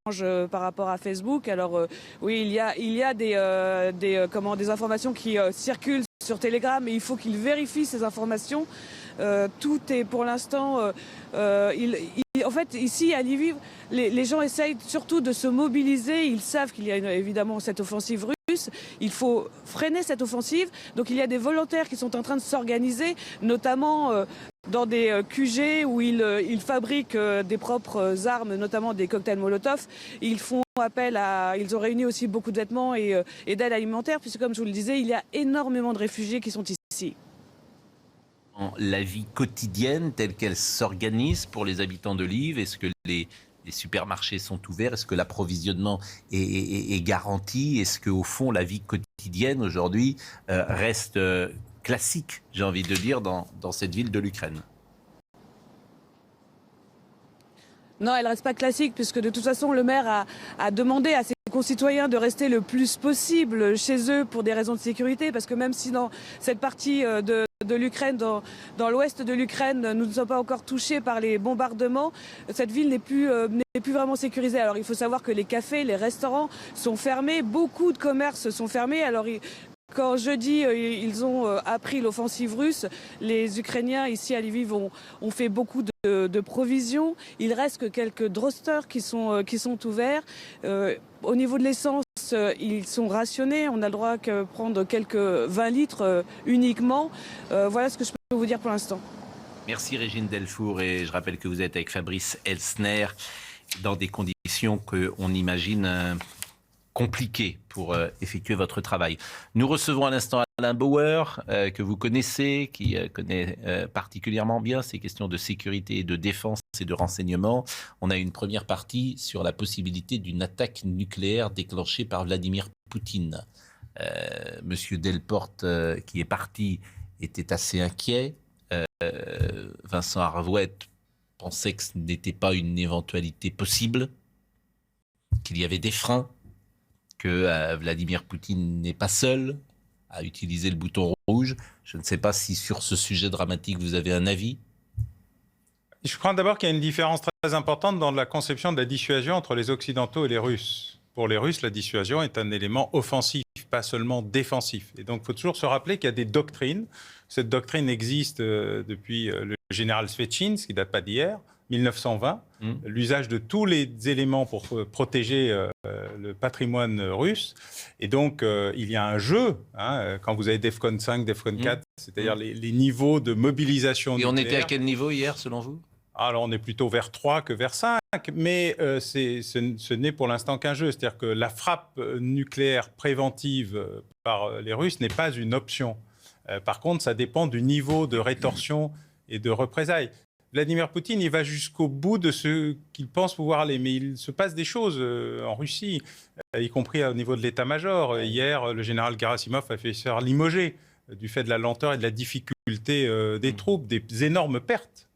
par rapport à Facebook. Alors oui, il y a des informations qui circulent sur Telegram, mais il faut qu'ils vérifient ces informations. Tout est pour l'instant... en fait, ici à Lviv, les gens essayent surtout de se mobiliser. Ils savent qu'il y a évidemment cette offensive russe. Il faut freiner cette offensive. Donc il y a des volontaires qui sont en train de s'organiser, notamment dans des QG où ils fabriquent des propres armes, notamment des cocktails Molotov. Ils font appel ils ont réuni aussi beaucoup de vêtements et d'aide alimentaire, puisque comme je vous le disais, il y a énormément de réfugiés qui sont ici. La vie quotidienne telle qu'elle s'organise pour les habitants de Lviv, est-ce que les supermarchés sont ouverts? Est-ce que l'approvisionnement est garanti? Est-ce qu'au fond, la vie quotidienne aujourd'hui reste classique, j'ai envie de dire, dans cette ville de l'Ukraine? Non, elle ne reste pas classique, puisque de toute façon, le maire a demandé à ses concitoyens de rester le plus possible chez eux pour des raisons de sécurité, parce que même si dans cette partie de l'Ukraine, dans l'ouest de l'Ukraine, nous ne sommes pas encore touchés par les bombardements, cette ville n'est plus vraiment sécurisée. Alors il faut savoir que les cafés, les restaurants sont fermés, beaucoup de commerces sont fermés. Alors quand jeudi, ils ont appris l'offensive russe, les Ukrainiens ici à Lviv ont fait beaucoup de provisions. Il reste que quelques drosters qui sont ouverts. Au niveau de l'essence, ils sont rationnés. On a le droit de prendre quelques 20 litres uniquement. Voilà ce que je peux vous dire pour l'instant. Merci Régine Delfour, et je rappelle que vous êtes avec Fabrice Elsner dans des conditions qu'on imagine compliqué pour effectuer votre travail. Nous recevons à l'instant Alain Bauer, que vous connaissez, qui connaît particulièrement bien ces questions de sécurité et de défense et de renseignement. On a une première partie sur la possibilité d'une attaque nucléaire déclenchée par Vladimir Poutine. Monsieur Delporte, qui est parti, était assez inquiet. Vincent Arouette pensait que ce n'était pas une éventualité possible, qu'il y avait des freins, que Vladimir Poutine n'est pas seul à utiliser le bouton rouge. Je ne sais pas si sur ce sujet dramatique vous avez un avis. Je crois d'abord qu'il y a une différence très importante dans la conception de la dissuasion entre les Occidentaux et les Russes. Pour les Russes, la dissuasion est un élément offensif, pas seulement défensif. Et donc il faut toujours se rappeler qu'il y a des doctrines. Cette doctrine existe depuis le général Svechine, ce qui ne date pas d'hier, 1920, l'usage de tous les éléments pour protéger le patrimoine russe. Et donc, il y a un jeu, quand vous avez DEFCON 5, DEFCON 4, c'est-à-dire les niveaux de mobilisation nucléaire. Et on était à quel niveau hier, selon vous? Alors, on est plutôt vers 3 que vers 5, mais ce n'est pour l'instant qu'un jeu. C'est-à-dire que la frappe nucléaire préventive par les Russes n'est pas une option. Par contre, ça dépend du niveau de rétorsion et de représailles. Vladimir Poutine, il va jusqu'au bout de ce qu'il pense pouvoir aller. Mais il se passe des choses en Russie, y compris au niveau de l'état-major. Hier, le général Gerasimov a fait se faire limoger du fait de la lenteur et de la difficulté des troupes, des énormes pertes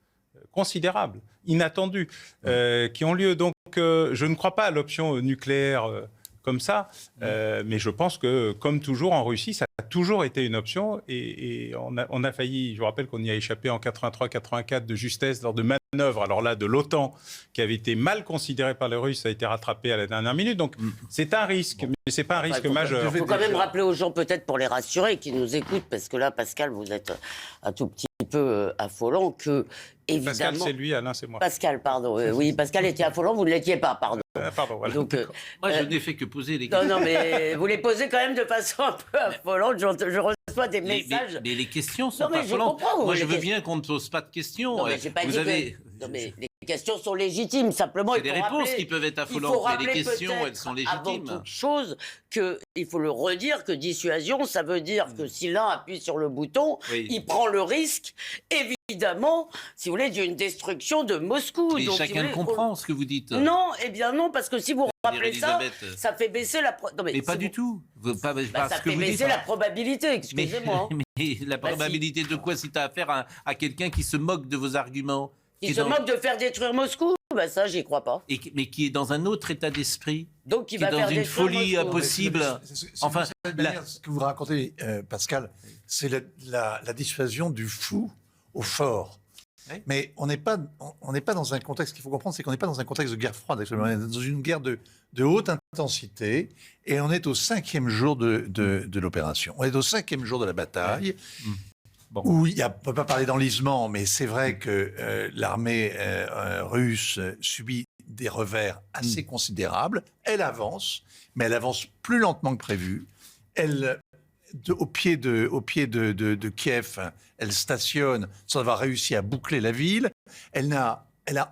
considérables, inattendues, qui ont lieu. Donc, je ne crois pas à l'option nucléaire comme ça, mais je pense que, comme toujours en Russie, ça a toujours été une option, et on a failli, je vous rappelle qu'on y a échappé en 83-84 de justesse lors de manœuvres, alors là, de l'OTAN, qui avait été mal considérée par les Russes, ça a été rattrapé à la dernière minute, donc c'est un risque, mais c'est pas un risque majeur. Il faut quand même rappeler aux gens, peut-être pour les rassurer, qui nous écoutent, parce que là, Pascal, vous êtes un tout petit peu affolant, que évidemment... Pascal, c'est lui, Alain, c'est moi. Pascal, pardon. Oui, Pascal était affolant, vous ne l'étiez pas, pardon. Pardon, voilà. Donc, moi, je n'ai fait que poser les questions. Non, mais vous les posez quand même de façon un peu affolante. Je reçois des messages. Mais les questions sont pas affolantes. Moi, je veux bien qu'on ne pose pas de questions. Non, mais j'ai pas dit que... Non, mais les questions sont légitimes. Simplement, c'est des réponses qui peuvent être affolantes, mais les questions, elles sont légitimes. Avant toute chose, il faut le redire, que dissuasion, ça veut dire que si l'un appuie sur le bouton, il prend le risque, évidemment, si vous voulez, d'une destruction de Moscou. Et donc, chacun comprend ce que vous dites. Non, eh bien non, parce que si vous rappelez ça, ça fait baisser la... mais pas du tout. Ça fait baisser la probabilité, excusez-moi. Mais la probabilité de quoi, si tu as affaire à quelqu'un qui se moque de vos arguments? Qui se moque de faire détruire Moscou, bah ça, j'y crois pas. Mais qui est dans un autre état d'esprit, Donc, qui est dans une folie impossible. Enfin, ce que vous racontez, Pascal, c'est la dissuasion du fou au fort. Oui. Mais on n'est pas dans un contexte, qu'il faut comprendre, c'est qu'on n'est pas dans un contexte de guerre froide, on est dans une guerre de haute intensité, et on est au 5e jour de l'opération. On est au 5e jour de la bataille, bon. Où on ne peut pas parler d'enlisement, mais c'est vrai que l'armée russe subit des revers assez considérables. Elle avance, mais elle avance plus lentement que prévu. Au pied de Kiev, elle stationne sans avoir réussi à boucler la ville. Elle a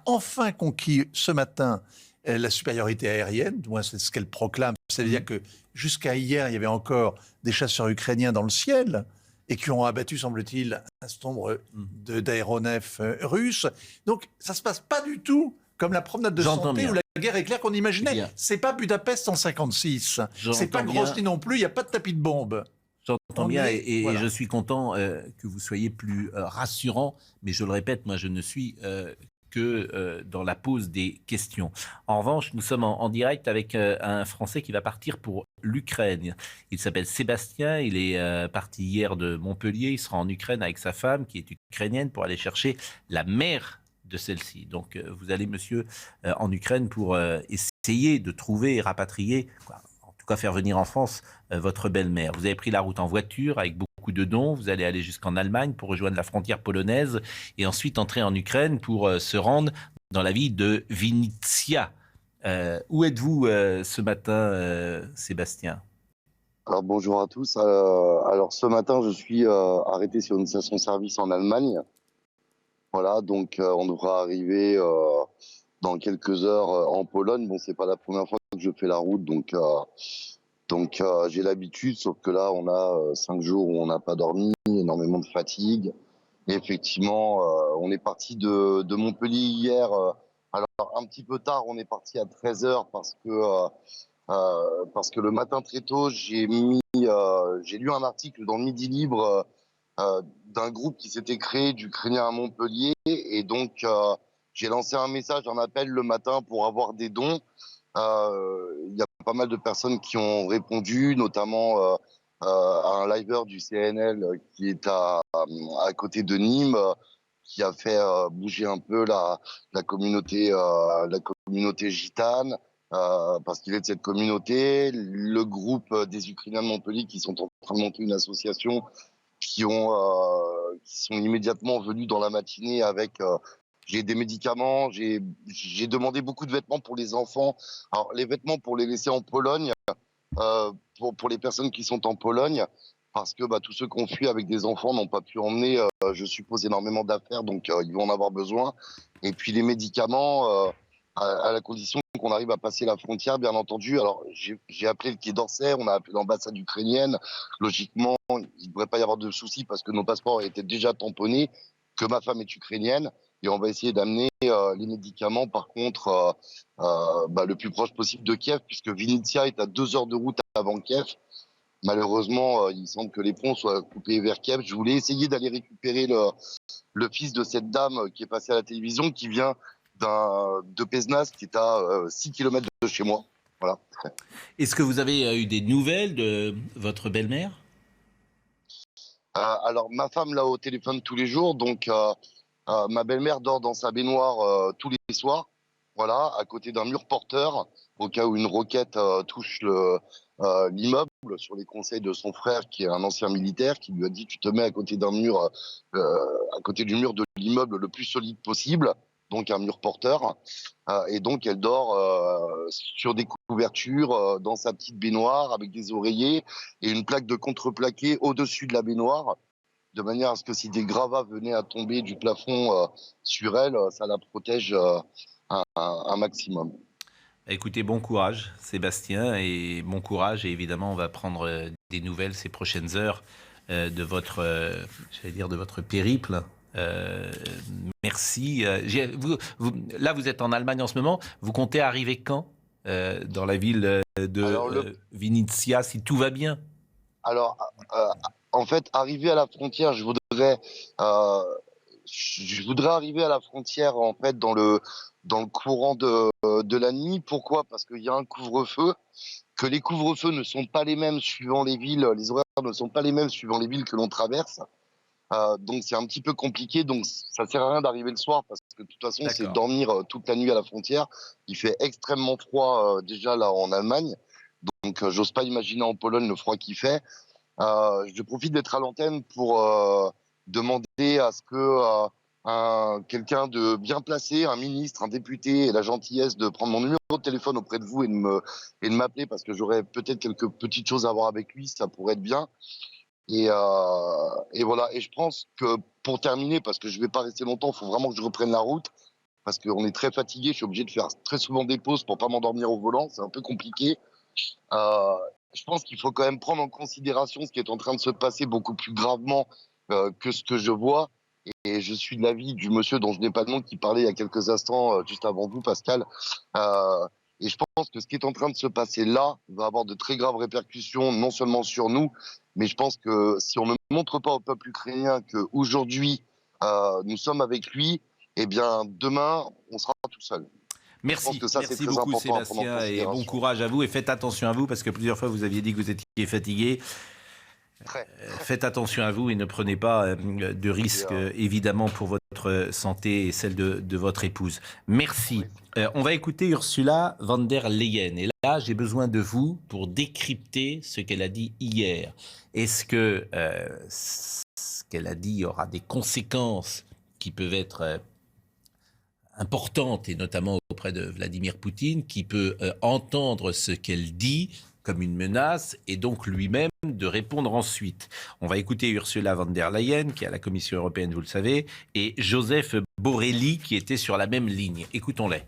enfin conquis ce matin la supériorité aérienne, du moins c'est ce qu'elle proclame. C'est-à-dire que jusqu'à hier, il y avait encore des chasseurs ukrainiens dans le ciel et qui ont abattu, semble-t-il, un certain nombre d'aéronefs russes. Donc ça ne se passe pas du tout comme la promenade de santé où la guerre est claire qu'on imaginait. C'est pas Budapest en 56. C'est pas Grozny non plus, il n'y a pas de tapis de bombe. J'entends bien et voilà. Je suis content que vous soyez plus rassurant, mais je le répète, moi je ne suis que dans la pose des questions. En revanche, nous sommes en direct avec un Français qui va partir pour l'Ukraine. Il s'appelle Sébastien, il est parti hier de Montpellier, il sera en Ukraine avec sa femme qui est ukrainienne pour aller chercher la mère de celle-ci. Donc vous allez, monsieur, en Ukraine pour essayer de trouver et rapatrier, en tout cas faire venir en France votre belle-mère. Vous avez pris la route en voiture avec beaucoup de dons, vous allez aller jusqu'en Allemagne pour rejoindre la frontière polonaise et ensuite entrer en Ukraine pour se rendre dans la ville de Vinnytsia. Où êtes-vous ce matin, Sébastien ? Alors bonjour à tous. Alors ce matin, je suis arrêté sur une station-service en Allemagne. Voilà, donc on devra arriver dans quelques heures en Pologne. Bon, c'est pas la première fois que je fais la route, donc j'ai l'habitude, sauf que là, on a 5 jours où on n'a pas dormi, énormément de fatigue. Et effectivement, on est parti de Montpellier hier. Alors, un petit peu tard, on est parti à 13h parce que le matin très tôt, j'ai lu un article dans le Midi Libre d'un groupe qui s'était créé d'Ukrainiens à Montpellier. Et donc, j'ai lancé un message, un appel le matin pour avoir des dons. Il y a pas mal de personnes qui ont répondu, notamment un liveur du CNL qui est à côté de Nîmes, qui a fait bouger un peu la communauté gitane, parce qu'il est de cette communauté. Le groupe des Ukrainiens de Montpellier qui sont en train de monter une association qui sont immédiatement venus dans la matinée avec... j'ai des médicaments, j'ai demandé beaucoup de vêtements pour les enfants. Alors, les vêtements pour les laisser en Pologne, pour les personnes qui sont en Pologne, parce que tous ceux qui ont fui avec des enfants n'ont pas pu emmener, je suppose, énormément d'affaires, donc ils vont en avoir besoin. Et puis les médicaments, à la condition qu'on arrive à passer la frontière, bien entendu. Alors, j'ai appelé le Quai d'Orsay, on a appelé l'ambassade ukrainienne. Logiquement, il ne devrait pas y avoir de soucis parce que nos passeports étaient déjà tamponnés, que ma femme est ukrainienne. Et on va essayer d'amener les médicaments, par contre, le plus proche possible de Kiev, puisque Vinnytsia est à 2 heures de route avant Kiev. Malheureusement, il semble que les ponts soient coupés vers Kiev. Je voulais essayer d'aller récupérer le fils de cette dame qui est passée à la télévision, qui vient de Pézenas, qui est à 6 km de chez moi. Voilà. Est-ce que vous avez eu des nouvelles de votre belle-mère ? Alors, ma femme l'a au téléphone tous les jours, donc... ma belle-mère dort dans sa baignoire tous les soirs, voilà, à côté d'un mur porteur, au cas où une roquette touche l'immeuble, sur les conseils de son frère, qui est un ancien militaire, qui lui a dit « tu te mets à côté d'un mur, à côté du mur de l'immeuble le plus solide possible », donc un mur porteur, et donc elle dort sur des couvertures, dans sa petite baignoire, avec des oreillers, et une plaque de contreplaqué au-dessus de la baignoire, de manière à ce que si des gravats venaient à tomber du plafond sur elle, ça la protège un maximum. Écoutez, bon courage Sébastien, et bon courage, et évidemment on va prendre des nouvelles ces prochaines heures de votre périple. Merci. Là vous êtes en Allemagne en ce moment, vous comptez arriver quand dans la ville de Vinnytsia, si tout va bien ? Alors, en fait, arrivé à la frontière, je voudrais je voudrais arriver à la frontière en fait dans le courant de la nuit. Pourquoi? Parce qu'il y a un couvre-feu, que les couvre-feux ne sont pas les mêmes suivant les villes, les horaires ne sont pas les mêmes suivant les villes que l'on traverse. Donc c'est un petit peu compliqué, donc ça sert à rien d'arriver le soir parce que de toute façon c'est dormir toute la nuit à la frontière. Il fait extrêmement froid déjà là en Allemagne, donc j'ose pas imaginer en Pologne le froid qu'il fait. Je profite d'être à l'antenne pour demander à ce que quelqu'un de bien placé, un ministre, un député, ait la gentillesse de prendre mon numéro de téléphone auprès de vous et de m'appeler parce que j'aurais peut-être quelques petites choses à voir avec lui, ça pourrait être bien. Et voilà. Et je pense que pour terminer, parce que je vais pas rester longtemps, il faut vraiment que je reprenne la route parce qu'on est très fatigué. Je suis obligé de faire très souvent des pauses pour pas m'endormir au volant. C'est un peu compliqué. Je pense qu'il faut quand même prendre en considération ce qui est en train de se passer beaucoup plus gravement que ce que je vois. Et je suis de l'avis du monsieur dont je n'ai pas le nom qui parlait il y a quelques instants, juste avant vous, Pascal. Et je pense que ce qui est en train de se passer là va avoir de très graves répercussions, non seulement sur nous, mais je pense que si on ne montre pas au peuple ukrainien qu'aujourd'hui, nous sommes avec lui, eh bien, demain, on sera tout seul. Merci, que ça, merci c'est très beaucoup important à prendre en Sébastien et bon considération. courage à vous et faites attention à vous parce que plusieurs fois vous aviez dit que vous étiez fatigué. Faites attention à vous et ne prenez pas de risques évidemment pour votre santé et celle de votre épouse. Merci. On va écouter Ursula von der Leyen et là j'ai besoin de vous pour décrypter ce qu'elle a dit hier. Est-ce que ce qu'elle a dit aura des conséquences qui peuvent être importante et notamment auprès de Vladimir Poutine qui peut entendre ce qu'elle dit comme une menace et donc lui-même de répondre ensuite. On va écouter Ursula von der Leyen qui est à la Commission européenne, vous le savez, et Joseph Borrelli qui était sur la même ligne. Écoutons-les.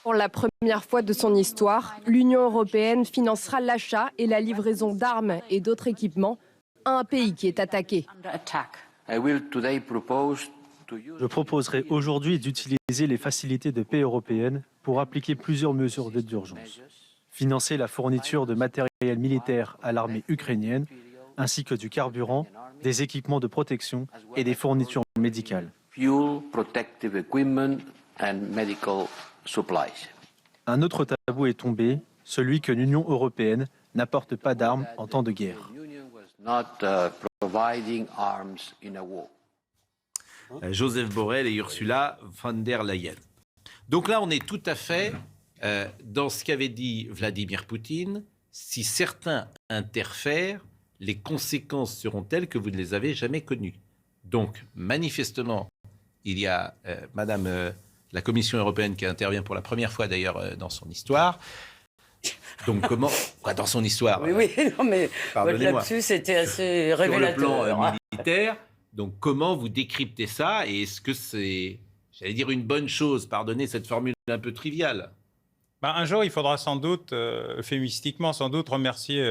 Pour la première fois de son histoire, l'Union européenne financera l'achat et la livraison d'armes et d'autres équipements à un pays qui est attaqué. Je proposerai aujourd'hui d'utiliser les facilités de paix européennes pour appliquer plusieurs mesures d'aide d'urgence. Financer la fourniture de matériel militaire à l'armée ukrainienne, ainsi que du carburant, des équipements de protection et des fournitures médicales. Un autre tabou est tombé, celui que l'Union européenne n'apporte pas d'armes en temps de guerre. Joseph Borrell et Ursula von der Leyen. Donc là, on est tout à fait dans ce qu'avait dit Vladimir Poutine. Si certains interfèrent, les conséquences seront telles que vous ne les avez jamais connues. Donc, manifestement, il y a Madame la Commission européenne qui intervient pour la première fois d'ailleurs dans son histoire. Donc comment dans son histoire. Oui, non mais votre lapsus c'était assez révélateur. Sur le plan militaire. Donc, comment vous décryptez ça et est-ce que c'est, j'allais dire, une bonne chose, pardonnez cette formule un peu triviale? Un jour, il faudra sans doute, euphémistiquement, sans doute remercier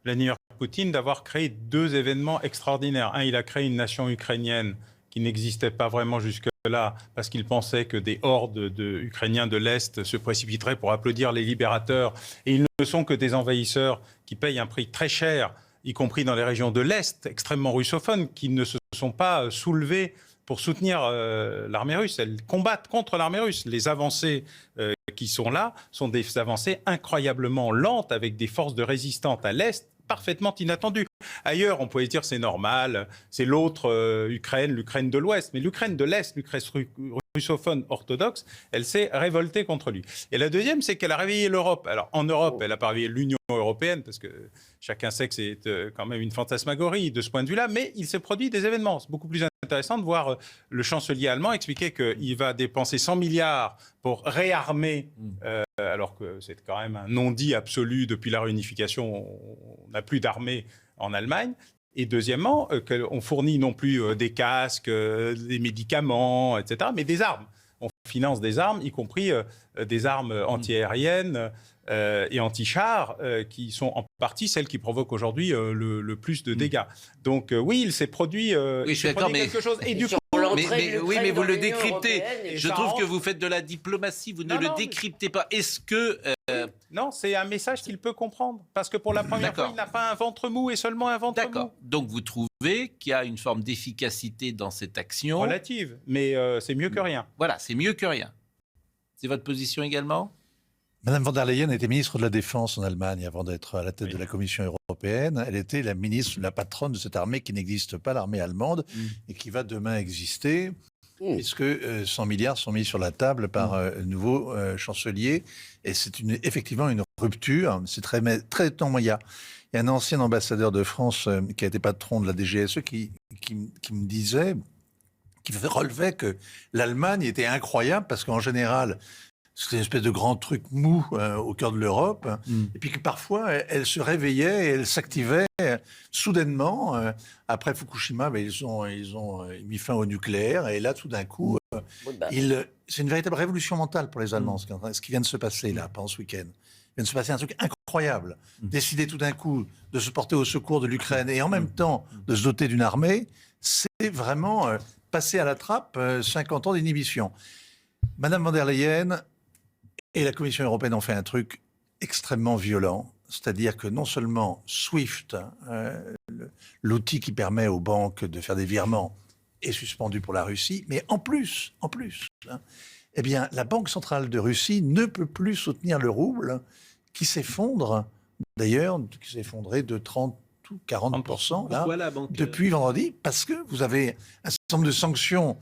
Vladimir Poutine d'avoir créé deux événements extraordinaires. Un, il a créé une nation ukrainienne qui n'existait pas vraiment jusque-là parce qu'il pensait que des hordes d'Ukrainiens de l'Est se précipiteraient pour applaudir les libérateurs. Et ils ne sont que des envahisseurs qui payent un prix très cher, y compris dans les régions de l'Est, extrêmement russophones, qui ne se sont pas soulevés pour soutenir l'armée russe. Elles combattent contre l'armée russe. Les avancées qui sont là sont des avancées incroyablement lentes, avec des forces de résistance à l'Est parfaitement inattendues. Ailleurs, on pourrait dire c'est normal, c'est l'autre Ukraine, l'Ukraine de l'Ouest. Mais l'Ukraine de l'Est, l'Ukraine russophone orthodoxe, elle s'est révoltée contre lui. Et la deuxième, c'est qu'elle a réveillé l'Europe. Alors, en Europe, elle a pas réveillé l'Union européenne, parce que chacun sait que c'est quand même une fantasmagorie de ce point de vue-là, mais il s'est produit des événements. C'est beaucoup plus intéressant de voir le chancelier allemand expliquer qu'il va dépenser 100 milliards pour réarmer, alors que c'est quand même un non-dit absolu depuis la réunification, on n'a plus d'armée en Allemagne. Et deuxièmement, qu'on fournit non plus des casques, des médicaments, etc., mais des armes. On finance des armes, y compris des armes antiaériennes et anti-chars, qui sont en partie celles qui provoquent aujourd'hui le plus de dégâts. Donc oui, il s'est produit, oui, je suis d'accord, mais quelque chose. Et du coup, Oui, mais vous le décryptez. européenne, Je trouve que vous faites de la diplomatie, vous ne le décryptez pas. Est-ce que... Non, c'est un message qu'il peut comprendre. Parce que pour la première fois, il n'a pas un ventre mou et seulement un ventre mou. Donc vous trouvez qu'il y a une forme d'efficacité dans cette action. Relative, mais c'est mieux que rien. Voilà, c'est mieux que rien. C'est votre position également ? Madame von der Leyen était ministre de la Défense en Allemagne avant d'être à la tête de la Commission européenne. Elle était la ministre, la patronne de cette armée qui n'existe pas, l'armée allemande, et qui va demain exister, puisque 100 milliards sont mis sur la table par le nouveau chancelier. Et c'est effectivement une rupture. C'est très étonnant. Il y a un ancien ambassadeur de France qui a été patron de la DGSE qui me disait, qui relevait que l'Allemagne était incroyable parce qu'en général, c'était une espèce de grand truc mou au cœur de l'Europe. Et puis que parfois, elle se réveillait et elle s'activait soudainement. Après Fukushima, ils ont mis fin au nucléaire. Et là, tout d'un coup, c'est une véritable révolution mentale pour les Allemands, ce qui vient de se passer là, pendant ce week-end. Il vient de se passer un truc incroyable. Décider tout d'un coup de se porter au secours de l'Ukraine et en même temps de se doter d'une armée, c'est vraiment passer à la trappe 50 ans d'inhibition. Madame von der Leyen et la Commission européenne ont fait un truc extrêmement violent, c'est-à-dire que non seulement SWIFT, l'outil qui permet aux banques de faire des virements, est suspendu pour la Russie, mais en plus, eh bien, la Banque centrale de Russie ne peut plus soutenir le rouble, qui s'effondre, d'ailleurs, qui s'est effondré de 30 ou 40% là, depuis vendredi, parce que vous avez un certain nombre de sanctions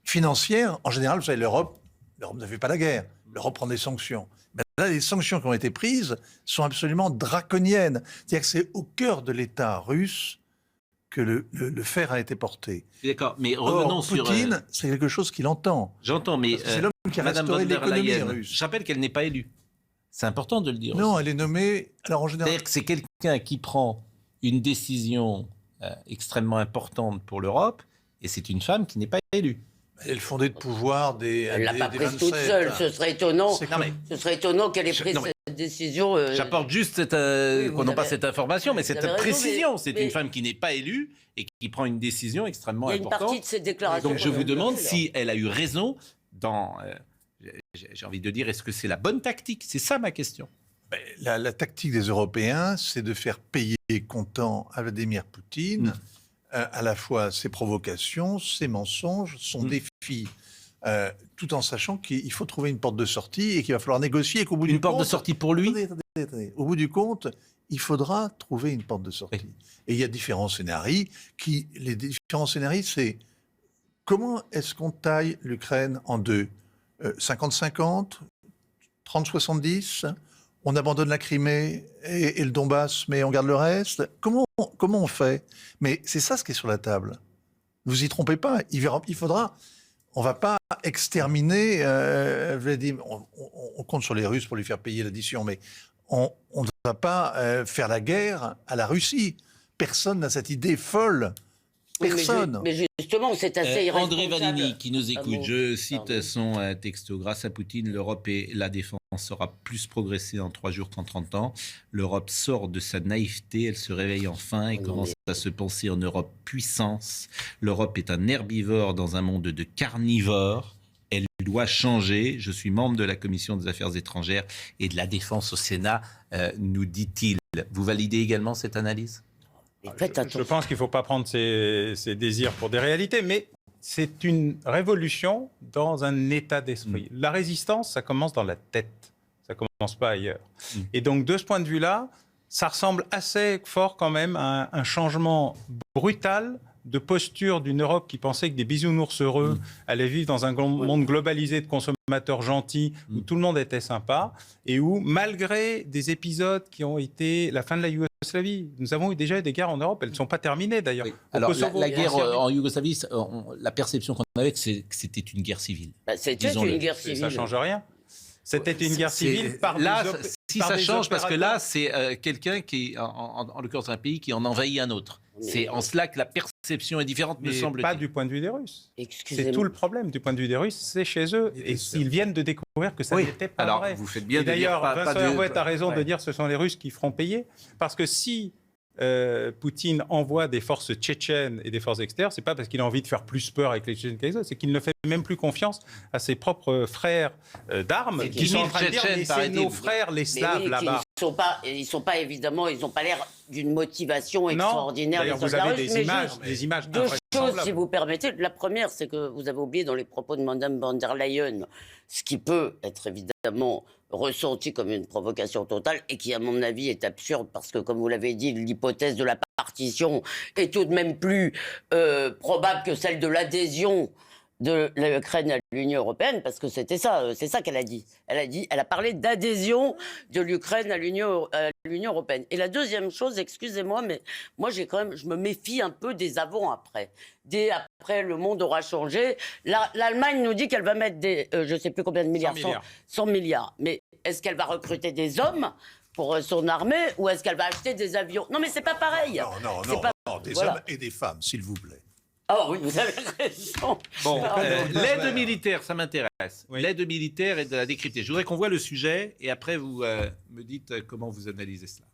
financières. En général, vous savez, l'Europe ne fait pas la guerre. L'Europe prend des sanctions. Mais là, les sanctions qui ont été prises sont absolument draconiennes. C'est-à-dire que c'est au cœur de l'État russe que le fer a été porté. D'accord, mais revenons sur... Poutine, c'est quelque chose qu'il entend. J'entends, mais c'est l'homme qui a Madame von restauré der l'économie Leyen, russe. je rappelle qu'elle n'est pas élue. C'est important de le dire. Non, aussi. elle est nommée... Alors en général... C'est-à-dire que c'est quelqu'un qui prend une décision extrêmement importante pour l'Europe, et c'est une femme qui n'est pas élue. Elle est le fondé de pouvoir des... Elle l'a pas des prise 27. toute seule. Ce serait étonnant. Ce serait étonnant qu'elle ait pris cette décision. J'apporte juste qu'on n'a pas cette information, mais cette précision. C'est une femme qui n'est pas élue et qui prend une décision extrêmement importante. Il y a une partie de ses déclarations. Donc je vous demande si elle a eu raison dans... j'ai envie de dire, est-ce que c'est la bonne tactique ? C'est ça ma question. La tactique des Européens, c'est de faire payer comptant à Vladimir Poutine à la fois ses provocations, ses mensonges, son défi, tout en sachant qu'il faut trouver une porte de sortie et qu'il va falloir négocier et qu'au bout du compte... Une porte de sortie pour lui ? Attendez. Au bout du compte, il faudra trouver une porte de sortie. Oui. Et il y a différents scénarios. Les différents scénarios, c'est comment est-ce qu'on taille l'Ukraine en deux ? 50-50 ? 30-70 ? On abandonne la Crimée et le Donbass, mais on garde le reste. Comment on fait ? Mais c'est ça ce qui est sur la table. Ne vous y trompez pas. Il faudra... On ne va pas exterminer Vladimir. On compte sur les Russes pour lui faire payer l'addition, mais on ne va pas faire la guerre à la Russie. Personne n'a cette idée folle. Personne. Mais justement, c'est assez irresponsable. André Vanini, qui nous écoute, je cite son texto. Grâce à Poutine, l'Europe et la défense aura plus progressé en 3 jours qu'en 30 ans. L'Europe sort de sa naïveté, elle se réveille enfin et commence à se penser en Europe puissance. L'Europe est un herbivore dans un monde de carnivores. Elle doit changer. Je suis membre de la Commission des Affaires étrangères et de la Défense au Sénat, nous dit-il. Vous validez également cette analyse ? Je pense qu'il ne faut pas prendre ses désirs pour des réalités, mais c'est une révolution dans un état d'esprit. La résistance, ça commence dans la tête, ça ne commence pas ailleurs. Et donc, de ce point de vue-là, ça ressemble assez fort quand même à un changement brutal de posture d'une Europe qui pensait que des bisounours heureux allaient vivre dans un monde globalisé de consommateurs gentils, où tout le monde était sympa, et où, malgré des épisodes qui ont été la fin de la Yougoslavie, nous avons déjà eu des guerres en Europe, elles ne sont pas terminées d'ailleurs. Oui. Alors, la guerre en Yougoslavie, la perception qu'on avait, c'est que c'était une guerre civile. C'était une guerre civile. Ça ne change rien. C'était une guerre civile par là, des si ça change, parce que là, c'est quelqu'un qui, en l'occurrence un pays, qui en envie un autre. C'est en cela que la perception est différente, me semble-t-il. Pas du point de vue des Russes. C'est tout le problème du point de vue des Russes, c'est chez eux. Et ils viennent de découvrir que ça n'était pas vrai. Vous faites bien et d'ailleurs, Vincent Herouet a raison de dire que ce sont les Russes qui feront payer. Parce que si Poutine envoie des forces tchétchènes et des forces extérieures, c'est pas parce qu'il a envie de faire plus peur avec les Tchétchènes que les autres, c'est qu'il ne fait même plus confiance à ses propres frères d'armes qui sont en train de dire mais c'est nos frères les Slaves là-bas. Ils sont pas évidemment, ils n'ont pas l'air d'une motivation extraordinaire. D'ailleurs, vous avez des images deux choses, si vous permettez. La première, c'est que vous avez oublié dans les propos de Mme von der Leyen ce qui peut être évidemment ressenti comme une provocation totale et qui, à mon avis, est absurde parce que, comme vous l'avez dit, l'hypothèse de la partition est tout de même plus probable que celle de l'adhésion de l'Ukraine à l'Union européenne, parce que c'était ça, c'est ça qu'elle a dit. Elle a parlé d'adhésion de l'Ukraine à l'Union européenne. Et la deuxième chose, excusez-moi, mais moi je me méfie un peu des avant-après. Dès après, le monde aura changé. L'Allemagne nous dit qu'elle va mettre je ne sais plus combien de milliards, 100 milliards. Mais est-ce qu'elle va recruter des hommes pour son armée ou est-ce qu'elle va acheter des avions? Non, mais c'est pas pareil. Non, des hommes et des femmes, s'il vous plaît. Ah oui, vous avez raison. Bon, l'aide militaire, ça m'intéresse. Oui. L'aide militaire et de la décrypter. Je voudrais qu'on voit le sujet et après vous me dites comment vous analysez cela.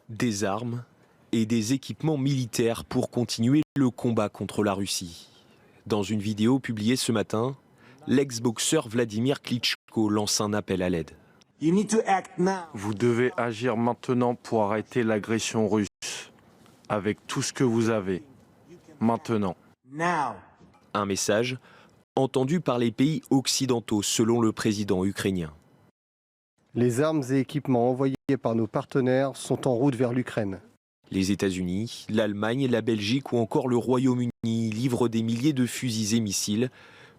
Des armes et des équipements militaires pour continuer le combat contre la Russie. Dans une vidéo publiée ce matin, l'ex-boxeur Vladimir Klitschko lance un appel à l'aide. Vous devez agir maintenant pour arrêter l'agression russe. Avec tout ce que vous avez, maintenant. Un message entendu par les pays occidentaux, selon le président ukrainien. Les armes et équipements envoyés par nos partenaires sont en route vers l'Ukraine. Les États-Unis, l'Allemagne, la Belgique ou encore le Royaume-Uni livrent des milliers de fusils et missiles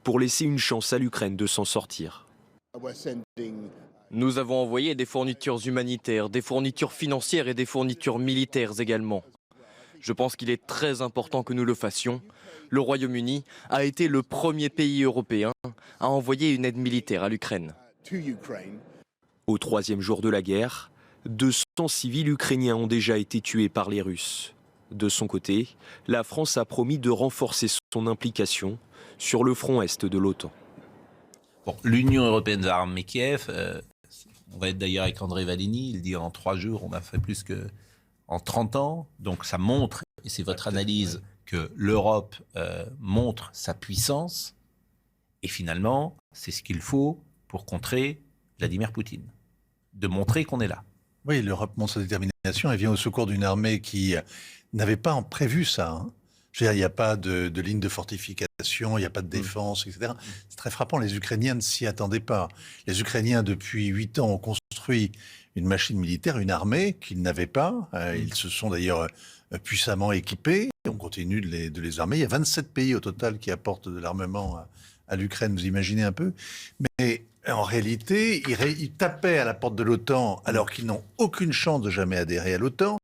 pour laisser une chance à l'Ukraine de s'en sortir. Nous avons envoyé des fournitures humanitaires, des fournitures financières et des fournitures militaires également. Je pense qu'il est très important que nous le fassions. Le Royaume-Uni a été le premier pays européen à envoyer une aide militaire à l'Ukraine. Au troisième jour de la guerre, 200 civils ukrainiens ont déjà été tués par les Russes. De son côté, la France a promis de renforcer son implication sur le front est de l'OTAN. Bon, l'Union européenne va armer Kiev. On va être d'ailleurs avec André Valigny. Il dit en 3 jours, on a fait plus que... en 30 ans, donc ça montre, et c'est votre analyse, que l'Europe montre sa puissance, et finalement, c'est ce qu'il faut pour contrer Vladimir Poutine, de montrer qu'on est là. Oui, l'Europe montre sa détermination et vient au secours d'une armée qui n'avait pas prévu ça. Hein. Je veux dire, il n'y a pas de ligne de fortification, il n'y a pas de défense, etc. C'est très frappant, les Ukrainiens ne s'y attendaient pas. Les Ukrainiens, depuis 8 ans, ont construit une machine militaire, une armée qu'ils n'avaient pas. Ils se sont d'ailleurs puissamment équipés. On continue de les armer. Il y a 27 pays au total qui apportent de l'armement à l'Ukraine, vous imaginez un peu. Mais en réalité, ils tapaient à la porte de l'OTAN alors qu'ils n'ont aucune chance de jamais adhérer à l'OTAN.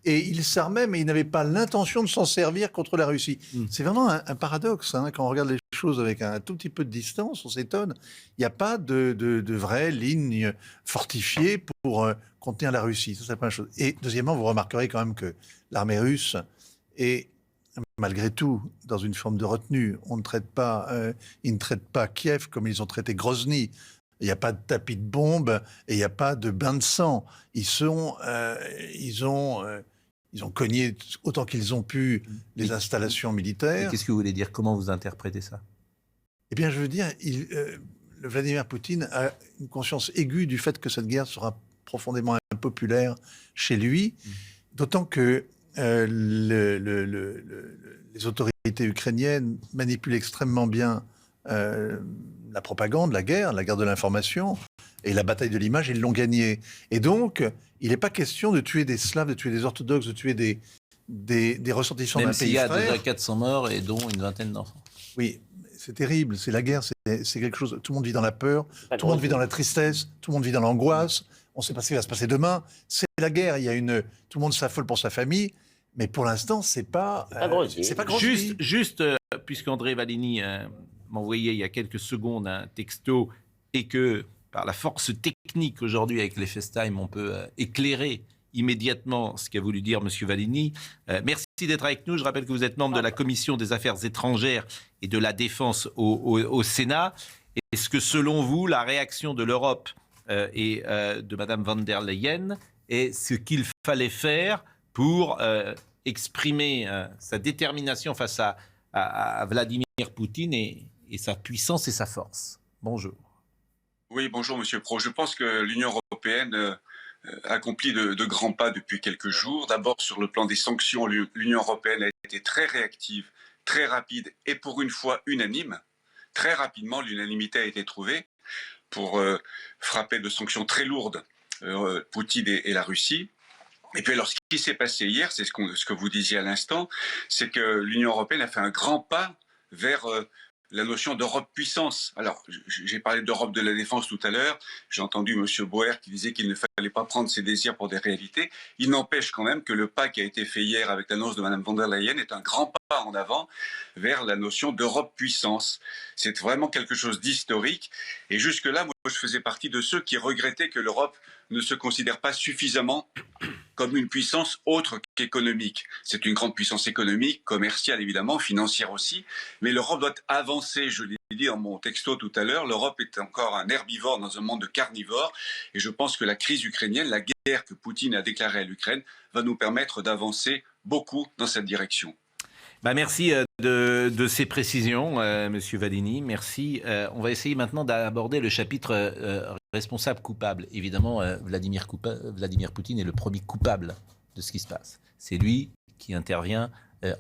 Et ils s'armaient, mais ils n'avaient pas l'intention de s'en servir contre la Russie. C'est vraiment un paradoxe. Hein, quand on regarde les choses avec un tout petit peu de distance, on s'étonne. Il n'y a pas de vraie ligne fortifiée pour contenir la Russie. Ça, c'est la première chose. Et deuxièmement, vous remarquerez quand même que l'armée russe est, malgré tout, dans une forme de retenue. Ils ne traitent pas Kiev comme ils ont traité Grozny. Il n'y a pas de tapis de bombes et il n'y a pas de bain de sang. Ils ont cogné autant qu'ils ont pu les installations militaires. Qu'est-ce que vous voulez dire? Comment vous interprétez ça? Eh bien, je veux dire, le Vladimir Poutine a une conscience aiguë du fait que cette guerre sera profondément impopulaire chez lui, d'autant que les autorités ukrainiennes manipulent extrêmement bien la propagande, la guerre de l'information et la bataille de l'image, ils l'ont gagnée. Et donc, il n'est pas question de tuer des Slaves, de tuer des orthodoxes, de tuer des ressortissants d'un pays frère. Même s'il y a déjà 400 morts et dont une vingtaine d'enfants. Oui, c'est terrible, c'est la guerre, c'est quelque chose... Tout le monde vit dans la peur, tout le monde vit dans la tristesse, tout le monde vit dans l'angoisse, on ne sait pas ce qui va se passer demain. C'est la guerre, tout le monde s'affole pour sa famille, mais pour l'instant, c'est pas Grozny. Juste puisqu'André Valigny m'envoyait il y a quelques secondes un texto et que par la force technique aujourd'hui avec les FaceTime, on peut éclairer immédiatement ce qu'a voulu dire M. Valigny. Merci d'être avec nous. Je rappelle que vous êtes membre de la Commission des Affaires étrangères et de la Défense au Sénat. Est-ce que selon vous, la réaction de l'Europe et de Mme von der Leyen est ce qu'il fallait faire pour exprimer sa détermination face à Vladimir Poutine et sa puissance et sa force. Bonjour. Oui, bonjour Monsieur Pro. Je pense que l'Union européenne accomplit de grands pas depuis quelques jours. D'abord, sur le plan des sanctions, l'Union européenne a été très réactive, très rapide et pour une fois unanime. Très rapidement, l'unanimité a été trouvée pour frapper de sanctions très lourdes Poutine et la Russie. Et puis alors, ce qui s'est passé hier, c'est ce que vous disiez à l'instant, c'est que l'Union européenne a fait un grand pas vers la notion d'Europe puissance. Alors, j'ai parlé d'Europe de la défense tout à l'heure, j'ai entendu M. Bauer qui disait qu'il ne fallait pas prendre ses désirs pour des réalités. Il n'empêche quand même que le pas qui a été fait hier avec l'annonce de Mme von der Leyen est un grand pas en avant vers la notion d'Europe puissance. C'est vraiment quelque chose d'historique. Et jusque-là, moi, je faisais partie de ceux qui regrettaient que l'Europe ne se considère pas suffisamment comme une puissance autre qu'économique. C'est une grande puissance économique, commerciale évidemment, financière aussi, mais l'Europe doit avancer, je l'ai dit dans mon texto tout à l'heure, l'Europe est encore un herbivore dans un monde de carnivores, et je pense que la crise ukrainienne, la guerre que Poutine a déclarée à l'Ukraine, va nous permettre d'avancer beaucoup dans cette direction. Merci de ces précisions, Monsieur Vallini. Merci. On va essayer maintenant d'aborder le chapitre responsable coupable. Évidemment, Vladimir Poutine est le premier coupable de ce qui se passe. C'est lui qui intervient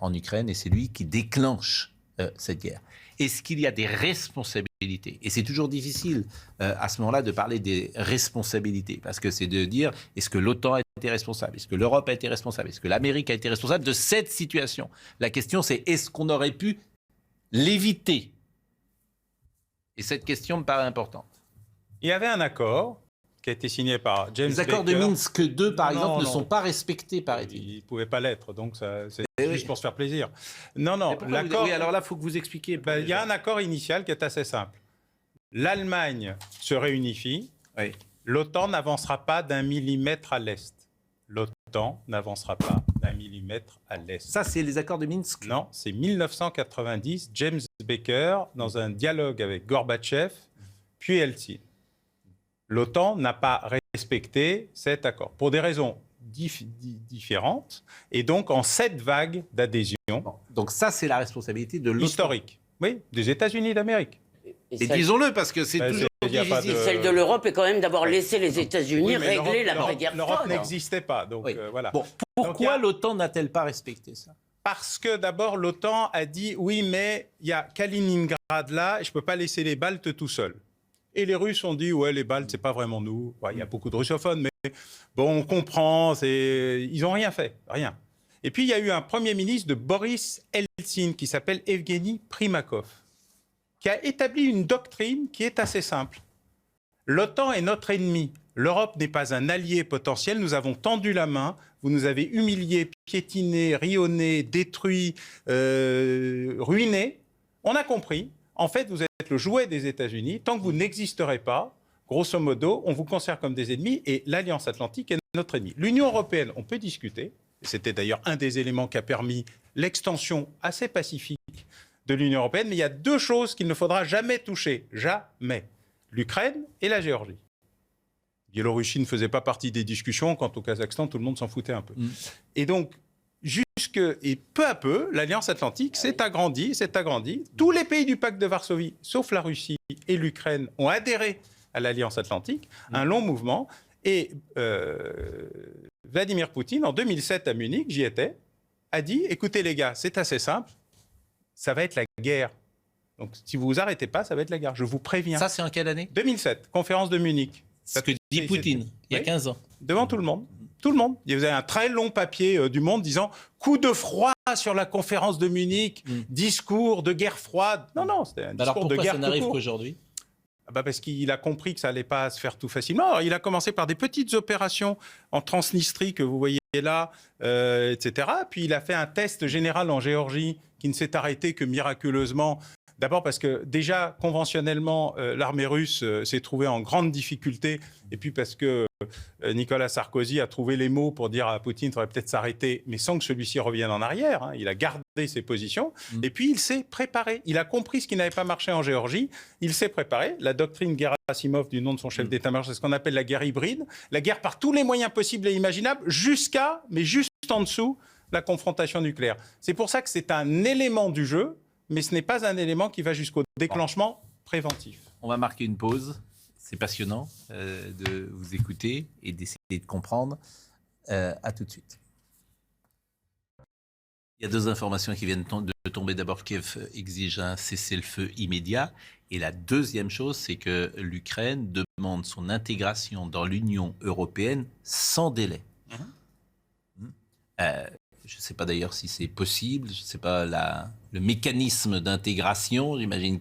en Ukraine et c'est lui qui déclenche cette guerre. Est-ce qu'il y a des responsabilités ? Et c'est toujours difficile à ce moment-là de parler des responsabilités, parce que c'est de dire, est-ce que l'OTAN a été responsable ? Est-ce que l'Europe a été responsable ? Est-ce que l'Amérique a été responsable de cette situation ? La question, c'est est-ce qu'on aurait pu l'éviter ? Et cette question me paraît importante. Il y avait un accord qui a été signé par James Les accords Baker. de Minsk 2, par exemple, ne sont pas respectés, paraît-il. Ils ne pouvaient pas l'être, donc c'est juste pour se faire plaisir. Non, l'accord... Oui, alors là, il faut que vous expliquiez. Il y a un accord initial qui est assez simple. L'Allemagne se réunifie, l'OTAN n'avancera pas d'1 millimètre à l'est. L'OTAN n'avancera pas d'1 millimètre à l'est. Ça, c'est les accords de Minsk ? Non, c'est 1990, James Baker, dans un dialogue avec Gorbatchev, puis Eltsine. L'OTAN n'a pas respecté cet accord, pour des raisons différentes, et donc en 7 vagues d'adhésion. Donc ça, c'est la responsabilité de l'OTAN. Historique, oui, des États-Unis d'Amérique. Et disons-le, parce que c'est toujours difficile. Celle de l'Europe est quand même d'avoir laissé les États-Unis régler l'après-guerre froide. L'Europe n'existait pas, donc voilà. Bon, pourquoi l'OTAN n'a-t-elle pas respecté ça ? Parce que d'abord, l'OTAN a dit, oui, mais il y a Kaliningrad là, et je ne peux pas laisser les Baltes tout seuls. Et les Russes ont dit, ouais, les Baltes, c'est pas vraiment nous. Ouais, il y a beaucoup de russophones, mais bon, on comprend. Ils n'ont rien fait, rien. Et puis, il y a eu un Premier ministre de Boris Eltsine qui s'appelle Evgeny Primakov, qui a établi une doctrine qui est assez simple. L'OTAN est notre ennemi. L'Europe n'est pas un allié potentiel. Nous avons tendu la main. Vous nous avez humiliés, piétinés, rionnés, détruits, ruinés. On a compris. En fait, vous êtes le jouet des États-Unis. Tant que vous n'existerez pas, grosso modo, on vous considère comme des ennemis et l'Alliance Atlantique est notre ennemi. L'Union européenne, on peut discuter. C'était d'ailleurs un des éléments qui a permis l'extension assez pacifique de l'Union européenne. Mais il y a 2 choses qu'il ne faudra jamais toucher. Jamais. L'Ukraine et la Géorgie. Biélorussie ne faisait pas partie des discussions. Quant au Kazakhstan, tout le monde s'en foutait un peu. Et donc, et peu à peu, l'Alliance Atlantique s'est agrandie. Tous les pays du pacte de Varsovie, sauf la Russie et l'Ukraine, ont adhéré à l'Alliance Atlantique. Un long mouvement. Et Vladimir Poutine, en 2007 à Munich, j'y étais, a dit, écoutez les gars, c'est assez simple, ça va être la guerre. Donc si vous vous arrêtez pas, ça va être la guerre. Je vous préviens. Ça, c'est en quelle année ? 2007, conférence de Munich. C'est ce que dit Poutine, il y a 15 ans. Devant tout le monde. Tout le monde. Il y avait un très long papier du Monde disant « Coup de froid sur la conférence de Munich, discours de guerre froide ». Non, c'était un discours de guerre. Alors pourquoi ça n'arrive qu'aujourd'hui ? Parce qu'il a compris que ça n'allait pas se faire tout facilement. Alors, il a commencé par des petites opérations en Transnistrie que vous voyez là, etc. Puis il a fait un test général en Géorgie qui ne s'est arrêté que miraculeusement D'abord parce que déjà, conventionnellement, l'armée russe s'est trouvée en grande difficulté, et puis parce que Nicolas Sarkozy a trouvé les mots pour dire à Poutine qu'il faudrait peut-être s'arrêter, mais sans que celui-ci revienne en arrière. Hein. Il a gardé ses positions, et puis il s'est préparé. Il a compris ce qui n'avait pas marché en Géorgie, il s'est préparé. La doctrine Gerasimov, du nom de son chef d'état-major, c'est ce qu'on appelle la guerre hybride, la guerre par tous les moyens possibles et imaginables, mais juste en dessous, la confrontation nucléaire. C'est pour ça que c'est un élément du jeu, mais ce n'est pas un élément qui va jusqu'au déclenchement préventif. On va marquer une pause. C'est passionnant de vous écouter et d'essayer de comprendre. À tout de suite. Il y a 2 informations qui viennent de tomber. D'abord, Kiev exige un cessez-le-feu immédiat. Et la deuxième chose, c'est que l'Ukraine demande son intégration dans l'Union européenne sans délai. Je ne sais pas d'ailleurs si c'est possible. Je ne sais pas le mécanisme d'intégration. J'imagine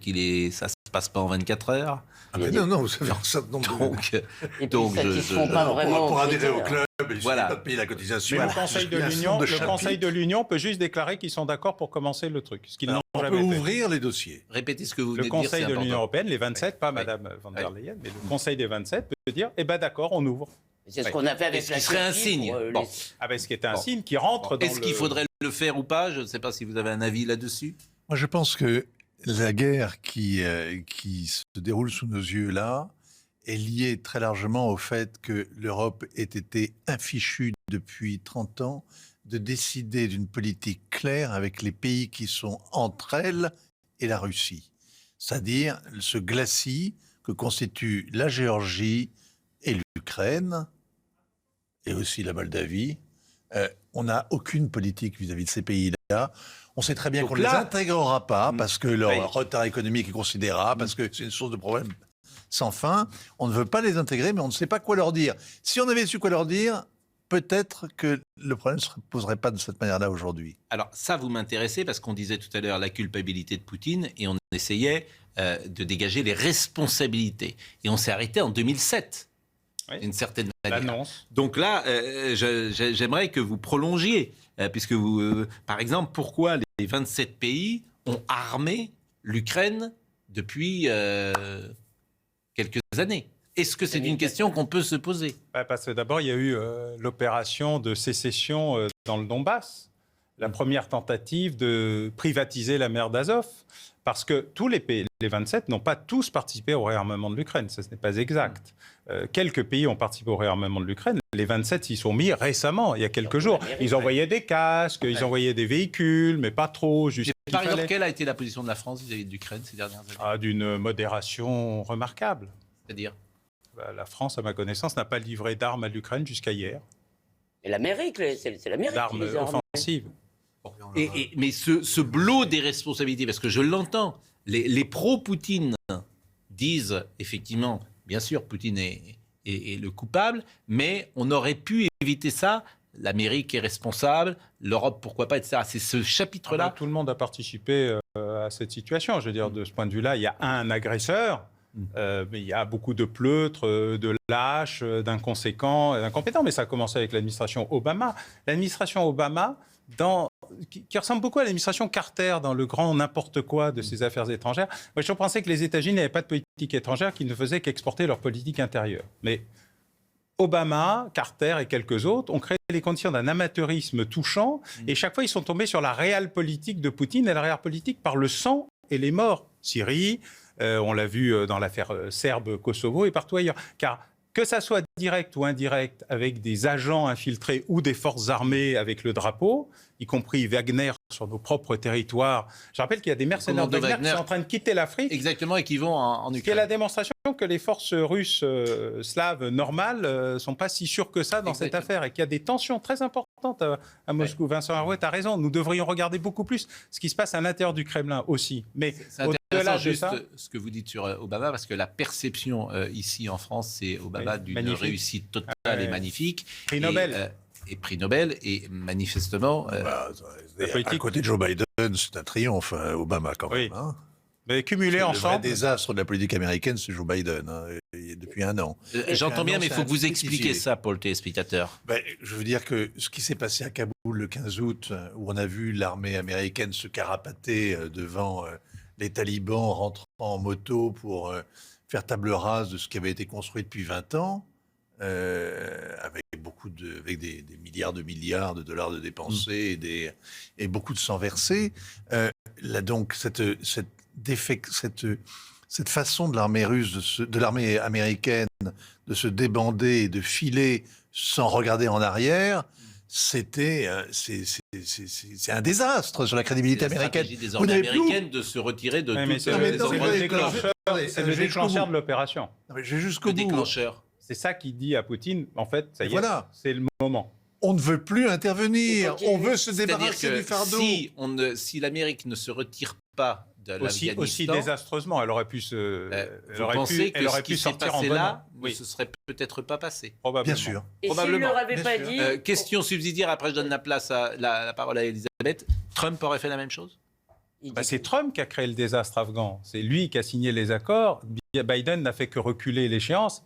ça ne se passe pas en 24 heures. Ah mais non, vous savez, ça donc pas vraiment pour adhérer au club, il suffit voilà. pas de payer la cotisation. Mais le Conseil de l'Union peut juste déclarer qu'ils sont d'accord pour commencer le truc. Ce qu'ils n'ont on jamais peut fait. ouvrir les dossiers. Répétez ce que vous venez Le de dire. Conseil de l'Union européenne, les 27, pas Madame von der Leyen, mais le Conseil des 27 peut dire, eh ben d'accord, on ouvre. C'est ce qu'on a fait avec la Turquie. Ce serait un signe. Ce qui est un signe qui rentre dans Est-ce qu'il faudrait le faire ou pas? Je ne sais pas si vous avez un avis là-dessus. Moi, je pense que la guerre qui se déroule sous nos yeux là est liée très largement au fait que l'Europe ait été infichue depuis 30 ans de décider d'une politique claire avec les pays qui sont entre elles et la Russie. C'est-à-dire ce glacis que constituent la Géorgie et l'Ukraine, et aussi la Moldavie. On n'a aucune politique vis-à-vis de ces pays-là. On sait très bien qu'on ne les intégrera pas parce que leur retard économique est considérable, parce que c'est une source de problèmes sans fin. On ne veut pas les intégrer, mais on ne sait pas quoi leur dire. Si on avait su quoi leur dire, peut-être que le problème ne se poserait pas de cette manière-là aujourd'hui. Alors ça, vous m'intéressez parce qu'on disait tout à l'heure la culpabilité de Poutine et on essayait de dégager les responsabilités. Et on s'est arrêté en 2007. D'une certaine manière. L'annonce. Donc là, j'aimerais que vous prolongiez, puisque vous, par exemple, pourquoi les 27 pays ont armé l'Ukraine depuis quelques années? Est-ce que c'est une question qu'on peut se poser? Parce que d'abord, il y a eu l'opération de sécession dans le Donbass, la première tentative de privatiser la mer d'Azov. Parce que tous les pays, les 27, n'ont pas tous participé au réarmement de l'Ukraine. Ce n'est pas exact. Quelques pays ont participé au réarmement de l'Ukraine. Les 27 s'y sont mis récemment, il y a quelques jours. Ils envoyaient des casques, ils envoyaient des véhicules, mais pas trop. Juste par exemple, quelle a été la position de la France vis-à-vis de l'Ukraine ces dernières années? D'une modération remarquable. C'est-à-dire la France, à ma connaissance, n'a pas livré d'armes à l'Ukraine jusqu'à hier. Et l'Amérique, c'est l'Amérique d'armes offensives. Mais ce blot des responsabilités, parce que je l'entends, les pro-Poutine disent effectivement, bien sûr, Poutine est le coupable, mais on aurait pu éviter ça. L'Amérique est responsable, l'Europe, pourquoi pas, etc. C'est ce chapitre-là. Tout le monde a participé à cette situation. Je veux dire, de ce point de vue-là, il y a un agresseur, mais il y a beaucoup de pleutres, de lâches, d'inconséquents, d'incompétents. Mais ça a commencé avec l'administration Obama. L'administration Obama, qui ressemble beaucoup à l'administration Carter dans le grand n'importe quoi de ses affaires étrangères. Moi, je pensais que les États-Unis n'avaient pas de politique étrangère, qu'ils ne faisaient qu'exporter leur politique intérieure. Mais Obama, Carter et quelques autres ont créé les conditions d'un amateurisme touchant, et chaque fois, ils sont tombés sur la réelle politique de Poutine, et la réelle politique par le sang et les morts. Syrie, on l'a vu dans l'affaire serbe-Kosovo et partout ailleurs. Car que ça soit direct ou indirect, avec des agents infiltrés ou des forces armées avec le drapeau, y compris Wagner sur nos propres territoires. Je rappelle qu'il y a des mercenaires de Wagner qui sont en train de quitter l'Afrique. Exactement, et qui vont en Ukraine. Ce qui est la démonstration que les forces russes slaves normales ne sont pas si sûres que ça dans cette affaire, et qu'il y a des tensions très importantes à Moscou. Vincent Arouet a raison, nous devrions regarder beaucoup plus ce qui se passe à l'intérieur du Kremlin aussi. Mais au-delà de ça, ce que vous dites sur Obama, parce que la perception ici en France, c'est Obama d'une réussite totale et magnifique. Prix Nobel. Et prix Nobel, et manifestement... À côté de Joe Biden, c'est un triomphe, Obama, quand même. Hein. Mais cumulé ensemble... Le vrai désastre de la politique américaine, c'est Joe Biden, depuis un an. J'entends bien, mais il faut que vous expliquiez ça pour le téléspectateur. Je veux dire que ce qui s'est passé à Kaboul le 15 août, où on a vu l'armée américaine se carapater devant les talibans rentrant en moto pour faire table rase de ce qui avait été construit depuis 20 ans, avec des milliards de dollars de dépensés et beaucoup de sang versé. Là donc, cette façon de l'armée russe, de l'armée américaine, de se débander et de filer sans regarder en arrière, c'est un désastre sur la crédibilité américaine. C'est la stratégie des armées américaines de se retirer de tout. C'est le déclencheur de l'opération. J'ai jusqu'au bout. Déclencheur. C'est ça qui dit à Poutine, en fait, ça y est, voilà. c'est le moment. On ne veut plus intervenir, on veut se débarrasser du fardeau. Si l'Amérique ne se retire pas de l'Afghanistan... Aussi désastreusement, elle aurait pu sortir en là, oui. Ce serait peut-être pas passé. Probablement. Bien sûr. Et s'il ne leur avait pas dit... question subsidiaire, après je donne la parole à Elisabeth. Trump aurait fait la même chose? C'est Trump qui a créé le désastre afghan. C'est lui qui a signé les accords. Biden n'a fait que reculer l'échéance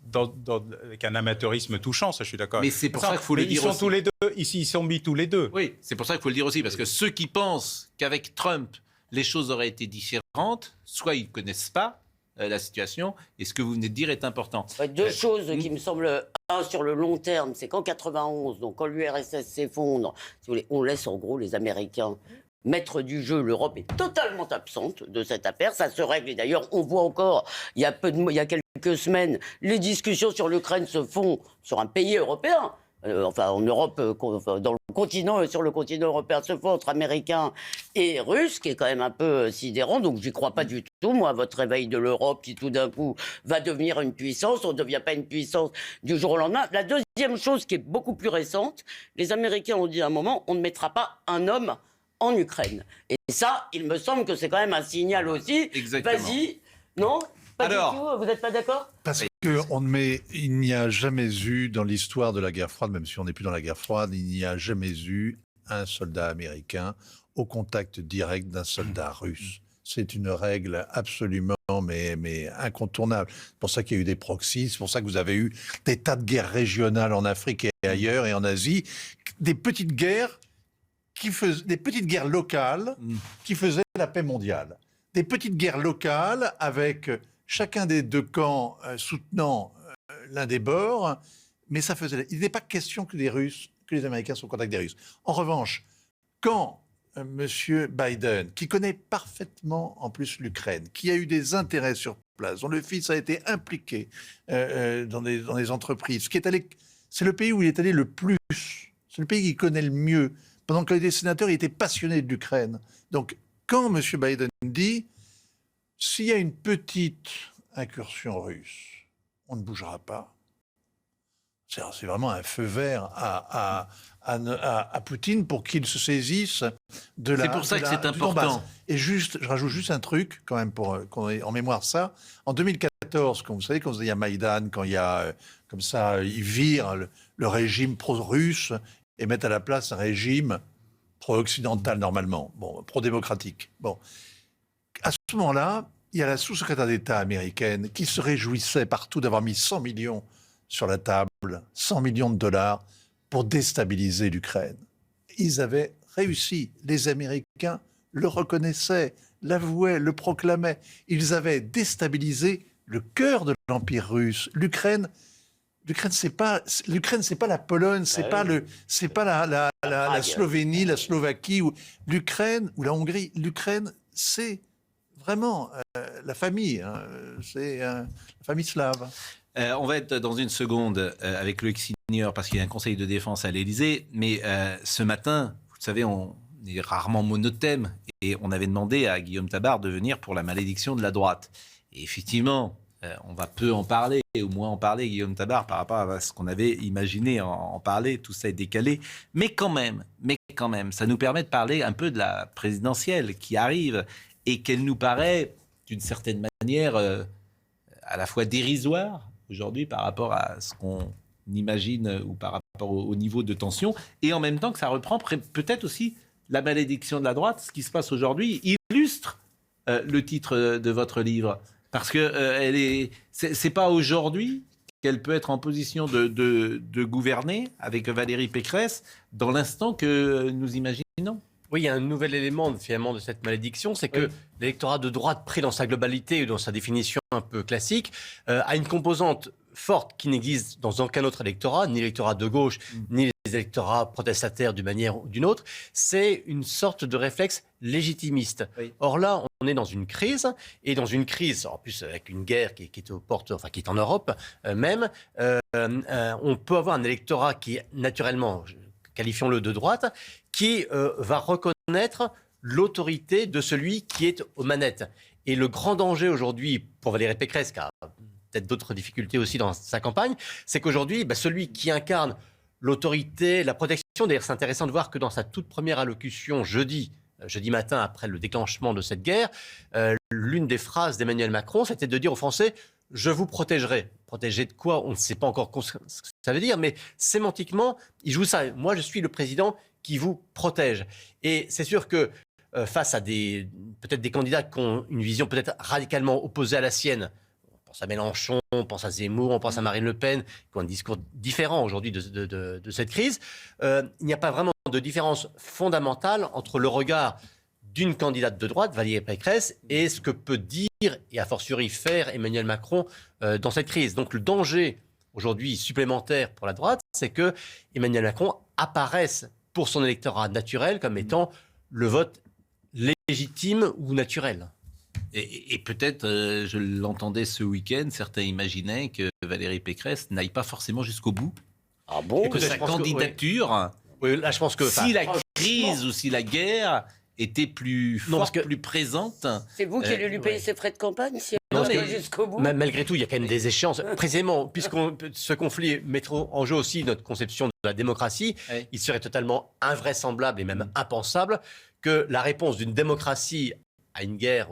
avec un amateurisme touchant, ça je suis d'accord. Mais c'est pour ça qu'il faut le dire ils sont aussi. tous les deux, ici ils sont mis tous les deux. Oui, c'est pour ça qu'il faut le dire aussi, parce que ceux qui pensent qu'avec Trump, les choses auraient été différentes, soit ils ne connaissent pas la situation, et ce que vous venez de dire est important. Deux choses qui me semblent, un sur le long terme, c'est qu'en 91, donc quand l'URSS s'effondre, si vous voulez, on laisse en gros les Américains maître du jeu. L'Europe est totalement absente de cette affaire. Ça se règle. Et d'ailleurs, on voit encore, il y a quelques semaines, les discussions sur l'Ukraine se font sur un pays européen. En Europe, dans le continent, sur le continent européen, se font entre Américains et Russes, qui est quand même un peu sidérant. Donc, j'y crois pas du tout, moi, à votre réveil de l'Europe qui, tout d'un coup, va devenir une puissance. On ne devient pas une puissance du jour au lendemain. La deuxième chose qui est beaucoup plus récente, les Américains ont dit à un moment, on ne mettra pas un homme en Ukraine. Et ça, il me semble que c'est quand même un signal aussi. Exactement. Vas-y. Non? Pas du tout. Vous n'êtes pas d'accord? Parce il n'y a jamais eu dans l'histoire de la guerre froide, même si on n'est plus dans la guerre froide, il n'y a jamais eu un soldat américain au contact direct d'un soldat russe. C'est une règle absolument mais incontournable. C'est pour ça qu'il y a eu des proxys, c'est pour ça que vous avez eu des tas de guerres régionales en Afrique et ailleurs et en Asie, des petites guerres locales qui faisaient la paix mondiale. Des petites guerres locales avec chacun des deux camps soutenant l'un des bords, mais ça faisait... Il n'est pas question que les Américains soient au contact des Russes. En revanche, quand M. Biden, qui connaît parfaitement en plus l'Ukraine, qui a eu des intérêts sur place, dont le fils a été impliqué dans des entreprises, c'est le pays où il est allé le plus, c'est le pays qu'il connaît le mieux. Pendant qu'il était sénateur, il était passionné de l'Ukraine. Donc, quand M. Biden dit « s'il y a une petite incursion russe, on ne bougera pas », c'est vraiment un feu vert à Poutine pour qu'il se saisisse de la... C'est pour ça que c'est important. Et je rajoute juste un truc, quand même, pour qu'on ait en mémoire ça. En 2014, quand vous savez, quand il y a Maïdan, quand il y a, comme ça, ils virent le régime pro-russe et mettent à la place un régime pro-occidental, normalement, pro-démocratique. À ce moment-là, il y a la sous-secrétaire d'État américaine qui se réjouissait partout d'avoir mis 100 millions sur la table, 100 millions de dollars pour déstabiliser l'Ukraine. Ils avaient réussi. Les Américains le reconnaissaient, l'avouaient, le proclamaient. Ils avaient déstabilisé le cœur de l'Empire russe. L'Ukraine, c'est pas la Pologne, c'est pas la Slovénie, la Slovaquie ou l'Ukraine ou la Hongrie. L'Ukraine, c'est vraiment la famille, c'est la famille slave. On va être dans une seconde avec Loïc Signor parce qu'il y a un conseil de défense à l'Élysée. Mais ce matin, vous savez, on est rarement monothème et on avait demandé à Guillaume Tabar de venir pour la malédiction de la droite. Et effectivement, on va peu en parler, au moins en parler, Guillaume Tabar, par rapport à ce qu'on avait imaginé en parler. Tout ça est décalé. Mais quand même, ça nous permet de parler un peu de la présidentielle qui arrive et qu'elle nous paraît, d'une certaine manière, à la fois dérisoire aujourd'hui par rapport à ce qu'on imagine ou par rapport au niveau de tension, et en même temps que ça reprend peut-être aussi la malédiction de la droite. Ce qui se passe aujourd'hui illustre le titre de votre livre, parce que c'est pas aujourd'hui qu'elle peut être en position de gouverner avec Valérie Pécresse dans l'instant que nous imaginons. Oui, il y a un nouvel élément finalement de cette malédiction, c'est que l'électorat de droite pris dans sa globalité ou dans sa définition un peu classique a une composante forte qui n'existe dans aucun autre électorat, ni l'électorat de gauche, ni les électorats protestataires d'une manière ou d'une autre. C'est une sorte de réflexe légitimiste. Or là, on est dans une crise, et dans une crise, en plus avec une guerre qui est aux portes, enfin qui est en Europe même, on peut avoir un électorat qui est naturellement, qualifions-le de droite, qui va reconnaître l'autorité de celui qui est aux manettes. Et le grand danger aujourd'hui pour Valérie Pécresse, qui a peut-être d'autres difficultés aussi dans sa campagne, c'est qu'aujourd'hui, celui qui incarne l'autorité, la protection, d'ailleurs c'est intéressant de voir que dans sa toute première allocution jeudi matin après le déclenchement de cette guerre, l'une des phrases d'Emmanuel Macron, c'était de dire aux Français « je vous protégerai ». Protéger de quoi? On ne sait pas encore ce que ça veut dire, mais sémantiquement, il joue ça. Moi, je suis le président qui vous protège. Et c'est sûr que face à peut-être des candidats qui ont une vision peut-être radicalement opposée à la sienne, on pense à Mélenchon, on pense à Zemmour, on pense à Marine Le Pen, qui ont un discours différent aujourd'hui de cette crise, il n'y a pas vraiment de différence fondamentale entre le regard d'une candidate de droite, Valérie Pécresse, et ce que peut dire et a fortiori faire Emmanuel Macron dans cette crise. Donc le danger aujourd'hui supplémentaire pour la droite, c'est que Emmanuel Macron apparaisse pour son électorat naturel comme étant le vote légitime ou naturel. Et peut-être, je l'entendais ce week-end, certains imaginaient que Valérie Pécresse n'aille pas forcément jusqu'au bout. Ah bon? Et que sa candidature, là, je pense que, si la crise ou si la guerre était plus forte, plus présente... C'est vous qui allez lui payer ses frais de campagne si elle Non, va jusqu'au bout? Malgré tout, il y a quand même des échéances. Précisément, puisque ce conflit met en jeu aussi notre conception de la démocratie, il serait totalement invraisemblable et même impensable que la réponse d'une démocratie à une guerre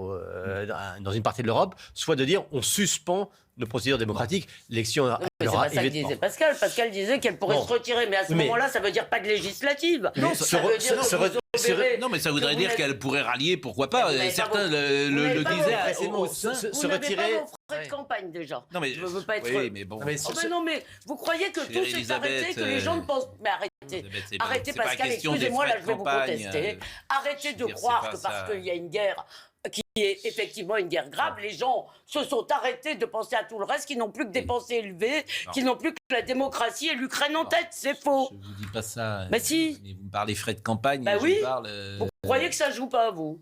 dans une partie de l'Europe soit de dire on suspend nos procédures démocratiques. L'élection c'est pas ça que disait Pascal. Pascal disait qu'elle pourrait se retirer, mais à ce moment-là, ça veut dire pas de législative. Non, ça veut dire non, mais ça voudrait dire qu'elle pourrait rallier, pourquoi pas. Certains le disaient au sein. Se retirer. Pas vos frais de campagne déjà. Non, mais je veux pas être. Oui, mais bon. Non, mais vous croyez que tout s'est arrêté, que les gens ne pensent. Mais arrêtez, Pascal. Excusez-moi, là, je vais vous contester. Arrêtez de croire que parce qu'il y a une guerre qui est effectivement une guerre grave, les gens se sont arrêtés de penser à tout le reste, qui n'ont plus que des pensées élevées, qui n'ont plus que la démocratie et l'Ukraine en tête. C'est faux. Je vous dis pas ça. Mais si. Vous me parlez frais de campagne. Oui. Parle, vous croyez que ça joue pas, vous?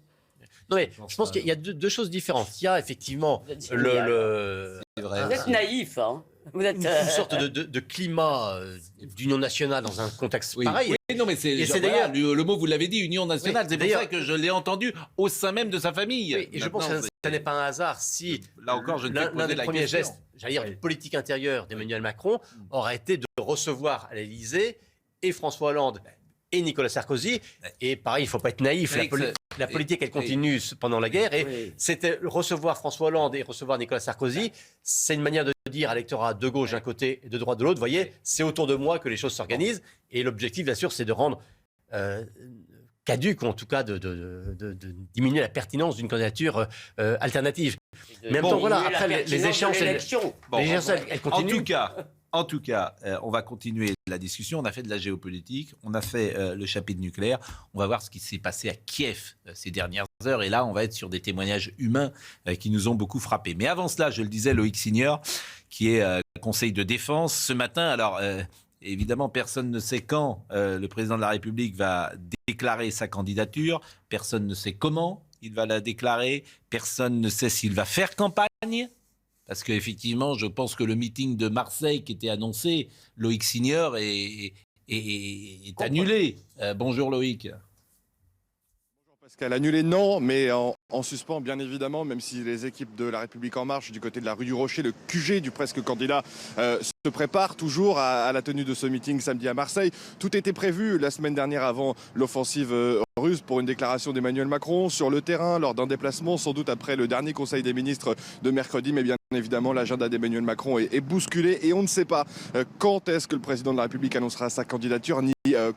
Non, mais je pense qu'il y a deux choses différentes. Il y a effectivement le... Vous êtes naïf, hein. Vous êtes, une sorte de climat d'union nationale dans un contexte pareil. Oui, non, mais c'est d'ailleurs le mot, vous l'avez dit, union nationale. C'est pour ça que je l'ai entendu au sein même de sa famille. Oui, et je pense que ça n'est pas un hasard si là encore, je ne l'un des premiers gestes, j'allais dire, de politique intérieure d'Emmanuel Macron aurait été de recevoir à l'Élysée et François Hollande et Nicolas Sarkozy. Et pareil, il ne faut pas être naïf. La politique, elle continue pendant la guerre. Et c'était recevoir François Hollande et recevoir Nicolas Sarkozy. C'est une manière de dire à l'électorat de gauche d'un côté et de droite de l'autre, vous voyez, c'est autour de moi que les choses s'organisent. Et l'objectif, bien sûr, c'est de rendre caduque, ou en tout cas de diminuer la pertinence d'une candidature alternative. Mais en même temps, voilà, après, les échéances, elles continuent. En tout cas, on va continuer la discussion. On a fait de la géopolitique, on a fait le chapitre nucléaire. On va voir ce qui s'est passé à Kiev ces dernières heures. Et là, on va être sur des témoignages humains qui nous ont beaucoup frappés. Mais avant cela, je le disais, Loïc Signor, qui est conseil de défense ce matin. Alors, évidemment, personne ne sait quand le président de la République va déclarer sa candidature. Personne ne sait comment il va la déclarer. Personne ne sait s'il va faire campagne. Parce qu'effectivement, je pense que le meeting de Marseille qui était annoncé, Loïc Signor, est annulé. Bonjour Loïc. Pascal, annulé non, mais en suspens bien évidemment, même si les équipes de La République En Marche du côté de la rue du Rocher, le QG du presque candidat, se préparent toujours à la tenue de ce meeting samedi à Marseille. Tout était prévu la semaine dernière avant l'offensive russe pour une déclaration d'Emmanuel Macron sur le terrain lors d'un déplacement, sans doute après le dernier Conseil des ministres de mercredi, mais bien évidemment l'agenda d'Emmanuel Macron est bousculé et on ne sait pas quand est-ce que le président de la République annoncera sa candidature ni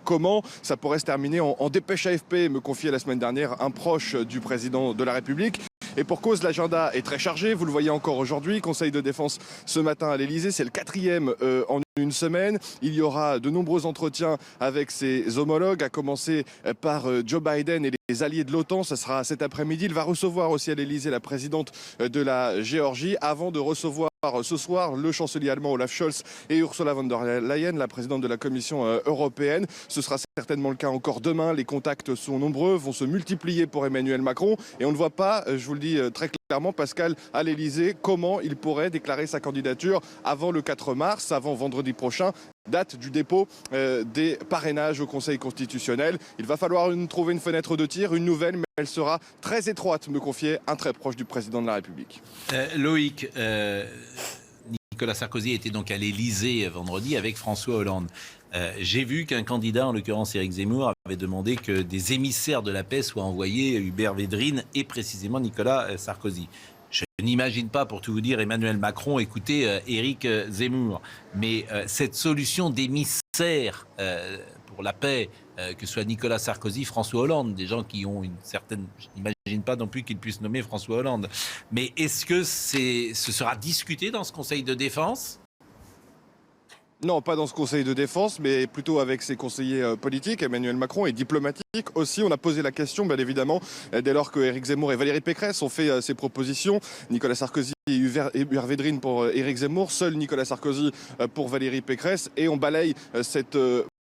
comment. Ça pourrait se terminer en dépêche AFP, me confiait la semaine dernière un proche du président de la République. Et pour cause, l'agenda est très chargé, vous le voyez encore aujourd'hui, Conseil de défense ce matin à l'Elysée, c'est le 4e en une semaine. Il y aura de nombreux entretiens avec ses homologues, à commencer par Joe Biden et les alliés de l'OTAN. Ce sera cet après-midi. Il va recevoir aussi à l'Elysée la présidente de la Géorgie avant de recevoir ce soir le chancelier allemand Olaf Scholz et Ursula von der Leyen, la présidente de la Commission européenne. Ce sera certainement le cas encore demain. Les contacts sont nombreux, vont se multiplier pour Emmanuel Macron. Et on ne voit pas, je vous le dis très clairement, Pascal, à l'Elysée, comment il pourrait déclarer sa candidature avant le 4 mars, avant vendredi prochain, date du dépôt des parrainages au Conseil constitutionnel. Il va falloir trouver une fenêtre de tir, une nouvelle, mais elle sera très étroite, me confiait un très proche du président de la République. Loïc, Nicolas Sarkozy était donc à l'Elysée vendredi avec François Hollande. J'ai vu qu'un candidat, en l'occurrence Éric Zemmour, avait demandé que des émissaires de la paix soient envoyés, Hubert Védrine et précisément Nicolas Sarkozy. Je n'imagine pas, pour tout vous dire, Emmanuel Macron écouter Éric Zemmour. Mais cette solution d'émissaire pour la paix, que ce soit Nicolas Sarkozy, François Hollande, des gens qui ont une certaine... Je n'imagine pas non plus qu'ils puissent nommer François Hollande. Mais est-ce que ce sera discuté dans ce Conseil de défense ? Non, pas dans ce Conseil de défense, mais plutôt avec ses conseillers politiques, Emmanuel Macron, et diplomatiques aussi. On a posé la question, bien évidemment, dès lors que Éric Zemmour et Valérie Pécresse ont fait ces propositions. Nicolas Sarkozy et Hubert Védrine pour Éric Zemmour, seul Nicolas Sarkozy pour Valérie Pécresse. Et on balaye cette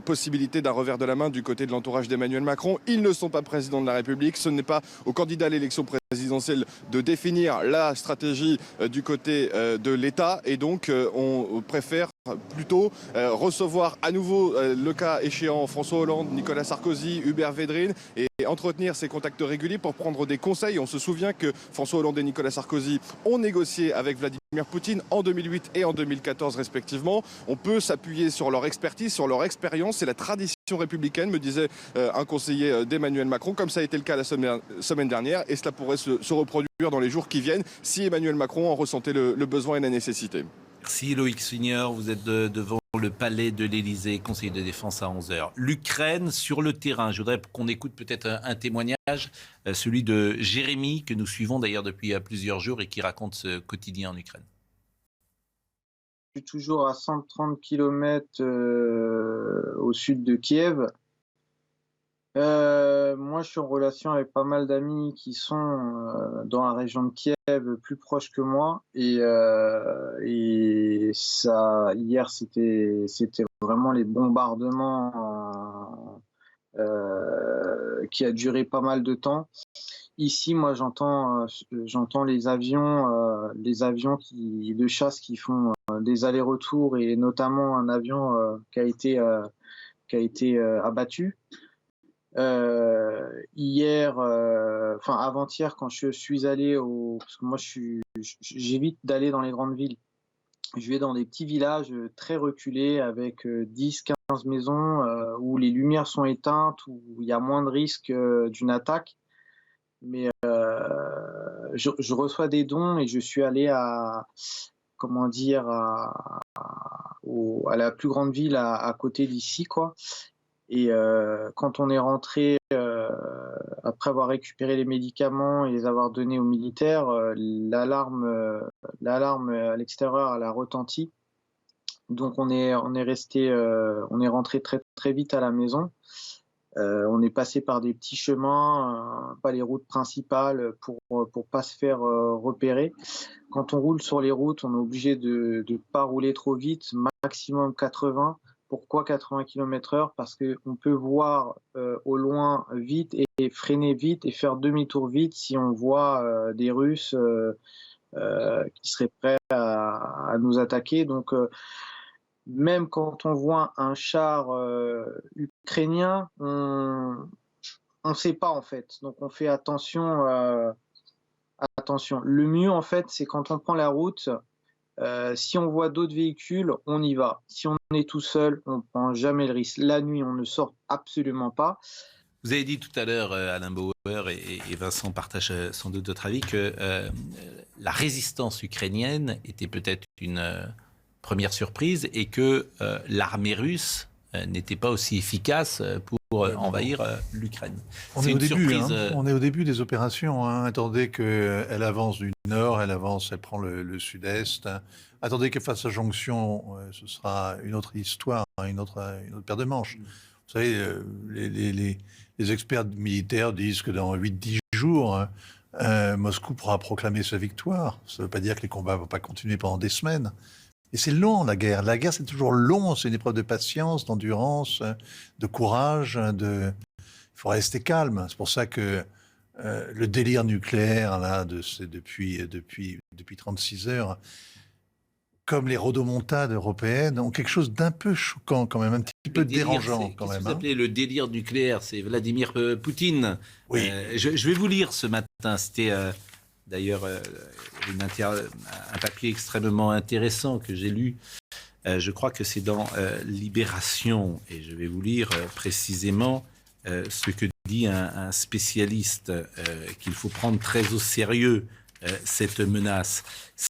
possibilité d'un revers de la main du côté de l'entourage d'Emmanuel Macron. Ils ne sont pas présidents de la République. Ce n'est pas au candidat à l'élection présidentielle de définir la stratégie du côté de l'État. Et donc, on préfère plutôt recevoir à nouveau, le cas échéant, François Hollande, Nicolas Sarkozy, Hubert Védrine, et entretenir ces contacts réguliers pour prendre des conseils. On se souvient que François Hollande et Nicolas Sarkozy ont négocié avec Vladimir Poutine en 2008 et en 2014 respectivement. On peut s'appuyer sur leur expertise, sur leur expérience. C'est la tradition républicaine, me disait un conseiller d'Emmanuel Macron, comme ça a été le cas la semaine dernière, et cela pourrait se reproduire dans les jours qui viennent si Emmanuel Macron en ressentait le besoin et la nécessité. Merci Loïc Signor, vous êtes devant le palais de l'Elysée, conseiller de défense à 11h. L'Ukraine sur le terrain, je voudrais qu'on écoute peut-être un témoignage, celui de Jérémy, que nous suivons d'ailleurs depuis plusieurs jours et qui raconte ce quotidien en Ukraine. Je suis toujours à 130 km au sud de Kiev. Moi, je suis en relation avec pas mal d'amis qui sont dans la région de Kiev, plus proches que moi. Et ça, hier, c'était vraiment les bombardements qui a duré pas mal de temps. Ici, moi, j'entends les avions de chasse qui font des allers-retours, et notamment un avion qui a été abattu. Avant-hier, quand je suis allé parce que moi j'évite d'aller dans les grandes villes, je vais dans des petits villages très reculés avec 10-15 maisons où les lumières sont éteintes, où il y a moins de risques d'une attaque. Mais je reçois des dons, et je suis allé à la plus grande ville à côté d'ici, quoi. Et quand on est rentré, après avoir récupéré les médicaments et les avoir donnés aux militaires, l'alarme à l'extérieur, elle a retenti. Donc on est rentré très très vite à la maison. On est passé par des petits chemins, pas les routes principales, pour pas se faire repérer. Quand on roule sur les routes, on est obligé de pas rouler trop vite, maximum 80. Pourquoi 80 km/h? Parce qu'on peut voir au loin vite et freiner vite et faire demi-tour vite si on voit des Russes qui seraient prêts à nous attaquer. Donc, même quand on voit un char ukrainien, on ne sait pas en fait. Donc, on fait attention. Le mieux en fait, c'est quand on prend la route. Si on voit d'autres véhicules, on y va. Si on est tout seul, on ne prend jamais le risque. La nuit, on ne sort absolument pas. Vous avez dit tout à l'heure, Alain Bauer et Vincent partagent sans doute votre avis, que la résistance ukrainienne était peut-être une première surprise, et que l'armée russe n'était pas aussi efficace pour pour envahir l'Ukraine. On C'est est, une au début, surprise. on est au début des opérations. Attendez qu'elle avance du nord, elle avance, elle prend le sud-est. Attendez qu'elle fasse sa jonction, ce sera une autre histoire, une autre paire de manches. Vous savez, les experts militaires disent que dans 8-10 jours, Moscou pourra proclamer sa victoire. Ça ne veut pas dire que les combats ne vont pas continuer pendant des semaines. Et c'est long, la guerre. La guerre, c'est toujours long. C'est une épreuve de patience, d'endurance, de courage. Il faut rester calme. C'est pour ça que le délire nucléaire, là, depuis 36 heures, comme les rodomontades européennes, ont quelque chose d'un peu choquant quand même, un petit peu dérangeant quand même. Vous appelez le délire nucléaire, c'est Vladimir Poutine. Oui. Je vais vous lire ce matin, c'était d'ailleurs un papier extrêmement intéressant que j'ai lu. Je crois que c'est dans Libération, et je vais vous lire précisément ce que dit un spécialiste qu'il faut prendre très au sérieux cette menace.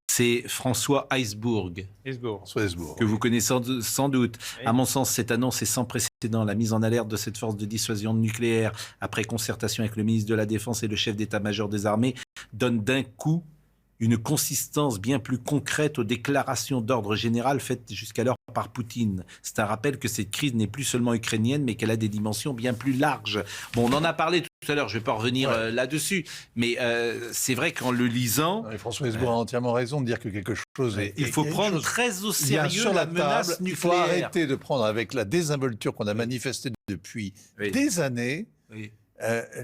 C'est François Heisbourg, que vous connaissez sans doute. Oui. À mon sens, cette annonce est sans précédent. La mise en alerte de cette force de dissuasion nucléaire, après concertation avec le ministre de la Défense et le chef d'état-major des armées, donne d'un coup une consistance bien plus concrète aux déclarations d'ordre général faites jusqu'alors par Poutine. C'est un rappel que cette crise n'est plus seulement ukrainienne, mais qu'elle a des dimensions bien plus larges. Bon, on en a parlé tout à l'heure, je ne vais pas revenir là-dessus, mais c'est vrai qu'en le lisant... François Hesbourg a entièrement raison de dire que quelque chose est... Il faut prendre très au sérieux sur la table, menace nucléaire. Il faut arrêter de prendre avec la désinvolture qu'on a manifestée depuis des années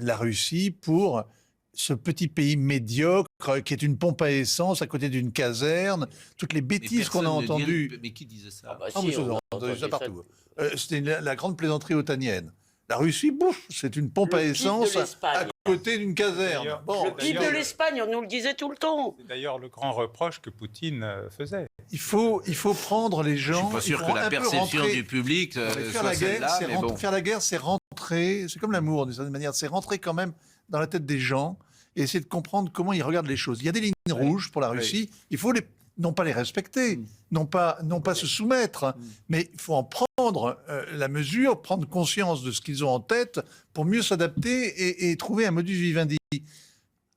la Russie pour... ce petit pays médiocre qui est une pompe à essence à côté d'une caserne, toutes les bêtises qu'on a entendues. Mais qui disait ça? On a entendu ça partout. C'était la grande plaisanterie otanienne. La Russie, c'est une pompe à essence à côté d'une caserne. Le PIB de l'Espagne, on nous le disait tout le temps. C'est d'ailleurs le grand reproche que Poutine faisait. Il faut prendre les gens... Je ne suis pas sûr que la perception du public soit celle-là. Faire la guerre, c'est rentrer, c'est comme l'amour d'une certaine manière, c'est rentrer quand même dans la tête des gens et essayer de comprendre comment ils regardent les choses. Il y a des lignes rouges pour la Russie, il faut non pas les respecter, non pas se soumettre, mais il faut en prendre la mesure, prendre conscience de ce qu'ils ont en tête pour mieux s'adapter et trouver un modus vivendi.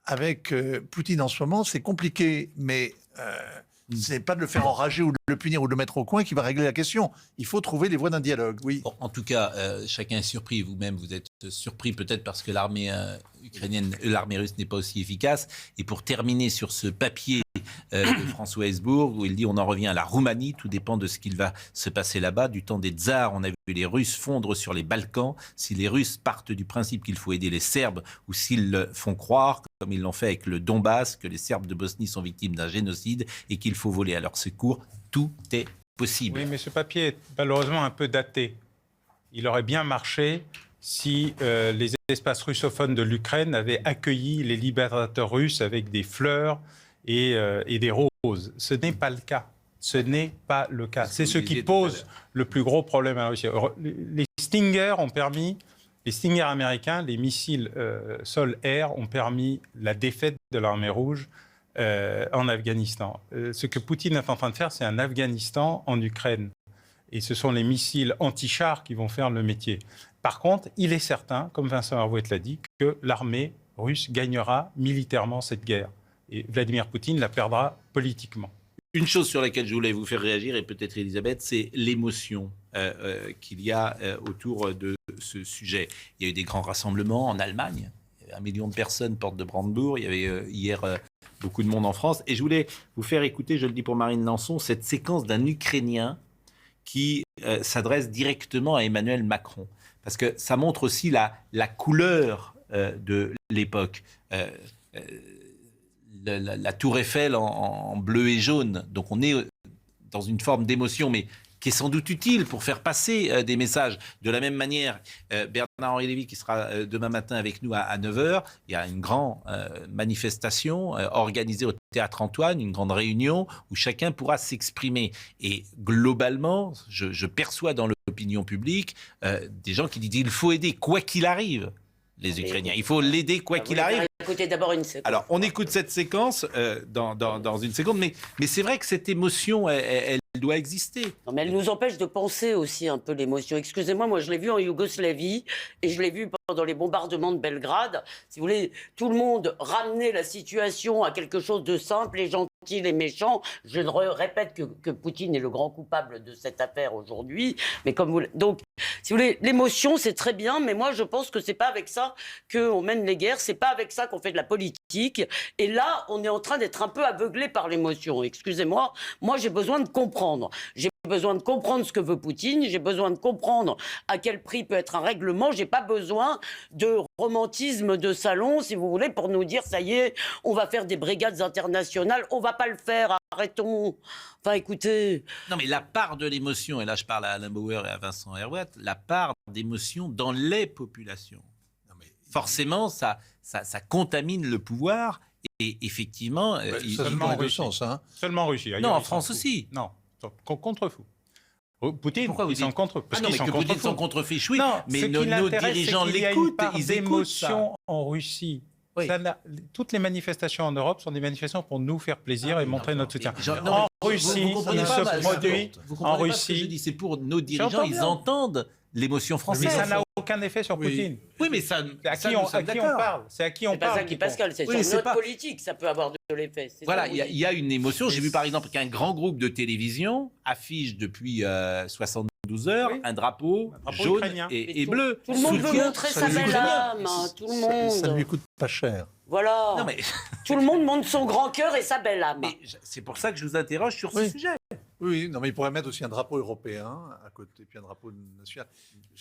Avec Poutine en ce moment, c'est compliqué, mais ce n'est pas de le faire enrager ou de le punir ou de le mettre au coin qui va régler la question. Il faut trouver les voies d'un dialogue, oui. Bon, en tout cas, chacun est surpris. Vous-même, vous êtes surpris peut-être parce que l'armée russe n'est pas aussi efficace. Et pour terminer sur ce papier de François Hesbourg, où il dit on en revient à la Roumanie, tout dépend de ce qu'il va se passer là-bas. Du temps des tsars, on a vu les Russes fondre sur les Balkans. Si les Russes partent du principe qu'il faut aider les Serbes, ou s'ils font croire, comme ils l'ont fait avec le Donbass, que les Serbes de Bosnie sont victimes d'un génocide et qu'il faut voler à leur secours, tout est possible. Oui, mais ce papier est malheureusement un peu daté. Il aurait bien marché si les espaces russophones de l'Ukraine avaient accueilli les libérateurs russes avec des fleurs et des roses. Ce n'est pas le cas. Ce n'est pas le cas. C'est ce qui pose le plus gros problème à la Russie. Les Stinger ont permis, les Stinger américains, les missiles sol-air ont permis la défaite de l'armée rouge en Afghanistan. Ce que Poutine est en train de faire, c'est un Afghanistan en Ukraine. Et ce sont les missiles anti-chars qui vont faire le métier. Par contre, il est certain, comme Vincent Herouet l'a dit, que l'armée russe gagnera militairement cette guerre. Et Vladimir Poutine la perdra politiquement. Une chose sur laquelle je voulais vous faire réagir, et peut-être Elisabeth, c'est l'émotion qu'il y a autour de ce sujet. Il y a eu des grands rassemblements en Allemagne. 1 million de personnes, porte de Brandebourg. Il y avait hier beaucoup de monde en France. Et je voulais vous faire écouter, je le dis pour Marine Lançon, cette séquence d'un Ukrainien qui s'adresse directement à Emmanuel Macron. Parce que ça montre aussi la couleur de l'époque. La tour Eiffel en bleu et jaune. Donc on est dans une forme d'émotion, mais qui est sans doute utile pour faire passer des messages. De la même manière, Bernard-Henri Lévy, qui sera demain matin avec nous à 9h, il y a une grande manifestation organisée au Théâtre Antoine, une grande réunion où chacun pourra s'exprimer. Et globalement, je perçois dans l'opinion publique des gens qui disent qu'il faut aider quoi qu'il arrive les Ukrainiens. Il faut l'aider quoi qu'il arrive. Écoutez d'abord une séquence. Alors, on écoute cette séquence dans une seconde, mais c'est vrai que cette émotion, elle doit exister. Non, mais elle nous empêche de penser aussi un peu l'émotion. Excusez-moi, moi je l'ai vu en Yougoslavie et je l'ai vu pendant les bombardements de Belgrade. Si vous voulez, tout le monde ramenait la situation à quelque chose de simple, les gentils, les méchants. Je répète que Poutine est le grand coupable de cette affaire aujourd'hui. Mais comme vous, donc, si vous voulez, l'émotion c'est très bien, mais moi je pense que c'est pas avec ça qu'on mène les guerres, c'est pas avec ça qu'on fait de la politique. Et là, on est en train d'être un peu aveuglé par l'émotion. Excusez-moi, moi j'ai besoin de comprendre. J'ai besoin de comprendre ce que veut Poutine, j'ai besoin de comprendre à quel prix peut être un règlement, j'ai pas besoin de romantisme de salon, si vous voulez, pour nous dire, ça y est, on va faire des brigades internationales, on va pas le faire, arrêtons. Enfin, écoutez... Non, mais la part de l'émotion, et là je parle à Alain Bauer et à Vincent Herouet, la part d'émotion dans les populations. Non, mais forcément, ça contamine le pouvoir, et effectivement... seulement en Russie. Seulement en Russie. Non, en France aussi. Non. Contre-fou. Poutine, pourquoi vous ils sont contre. Parce qu'ils sont contre. Poutine sont contre fiches, oui. Non, mais nos dirigeants l'écoutent. Ils écoutent ça. En Russie. Oui. Toutes les manifestations en Europe sont des manifestations pour nous faire plaisir et montrer notre soutien. En Russie, il se produit. En Russie, c'est pour nos dirigeants. Ils entendent l'émotion française. Mais ça n'a aucun effet sur Poutine. Oui, mais ça. À qui on parle. C'est à qui on parle. C'est pas ça qui Pascal, c'est sur notre politique, ça peut avoir de l'effet. Voilà, il y a une émotion. J'ai vu par exemple qu'un grand groupe de télévision affiche depuis 72 heures un drapeau jaune et bleu. Tout le monde veut montrer sa belle âme. Tout le monde. Ça ne lui coûte pas cher. Voilà. Non, mais... Tout le monde montre son grand cœur et sa belle âme. C'est pour ça que je vous interroge sur ce sujet. Oui, non, mais il pourrait mettre aussi un drapeau européen à côté, puis un drapeau national.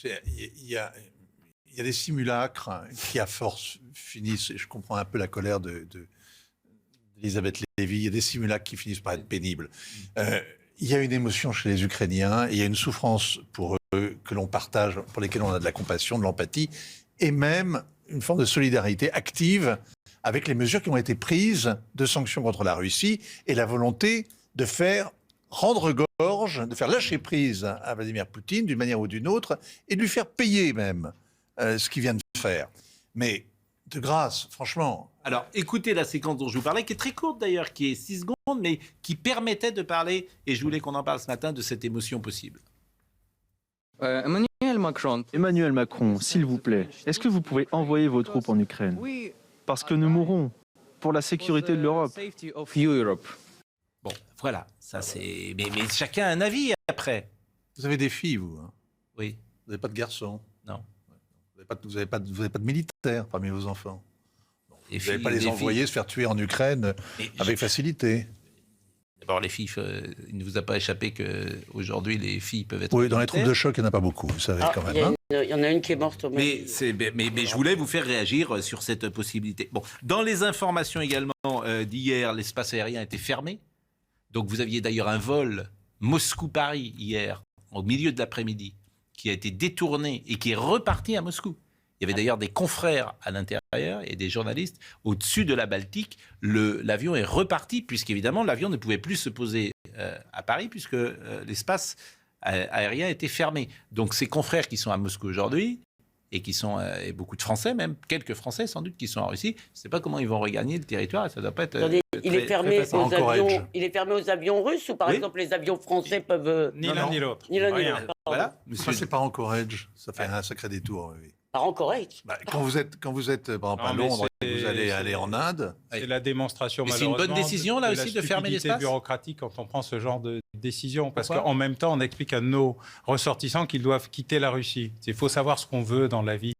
Il y a des simulacres qui, à force, finissent, et je comprends un peu la colère d'Elisabeth Lévy, il y a des simulacres qui finissent par être pénibles. Il y a une émotion chez les Ukrainiens, et il y a une souffrance pour eux que l'on partage, pour lesquels on a de la compassion, de l'empathie, et même une forme de solidarité active avec les mesures qui ont été prises de sanctions contre la Russie et la volonté de faire rendre gorge, de faire lâcher prise à Vladimir Poutine d'une manière ou d'une autre et de lui faire payer même ce qu'il vient de faire. Mais de grâce, franchement... Alors, écoutez la séquence dont je vous parlais, qui est très courte d'ailleurs, qui est 6 secondes, mais qui permettait de parler, et je voulais qu'on en parle ce matin, de cette émotion possible. Emmanuel Macron, s'il vous plaît, est-ce que vous pouvez envoyer vos troupes en Ukraine? Parce que nous mourrons pour la sécurité de l'Europe. Bon, voilà, ça c'est... Mais chacun a un avis après. Vous avez des filles, vous hein? Oui. Vous n'avez pas de garçons? Non. Vous n'avez pas de militaires parmi vos enfants? Vous n'allez pas les filles. envoyer se faire tuer en Ukraine avec facilité? D'abord, les filles, il ne vous a pas échappé qu'aujourd'hui, les filles peuvent être... Oui, dans les troupes de choc, il n'y en a pas beaucoup, vous savez, quand même. Il y en a une qui est morte au mais je voulais vous faire réagir sur cette possibilité. Bon, dans les informations également d'hier, l'espace aérien était fermé. Donc vous aviez d'ailleurs un vol Moscou-Paris hier, au milieu de l'après-midi, qui a été détourné et qui est reparti à Moscou. Il y avait d'ailleurs des confrères à l'intérieur et des journalistes au-dessus de la Baltique. L'avion est reparti, puisqu'évidemment, l'avion ne pouvait plus se poser à Paris, puisque l'espace aérien était fermé. Donc ces confrères qui sont à Moscou aujourd'hui, et qui sont et beaucoup de Français même, quelques Français sans doute qui sont en Russie, je ne sais pas comment ils vont regagner le territoire, et ça ne doit pas être il est fermé aux avions russes, ou par exemple les avions français peuvent... Ni l'un ni l'autre. Ni l'un ni l'autre. Voilà. Ça, c'est pas Anchorage, ça fait un sacré détour. Oui. Par Anchorage. Quand vous êtes par exemple à Londres et que vous allez aller en Inde... C'est la démonstration, mais c'est une bonne décision, là aussi, de fermer l'espace bureaucratique quand on prend ce genre de décision. Parce qu'en même temps, on explique à nos ressortissants qu'ils doivent quitter la Russie. Il faut savoir ce qu'on veut dans la vie.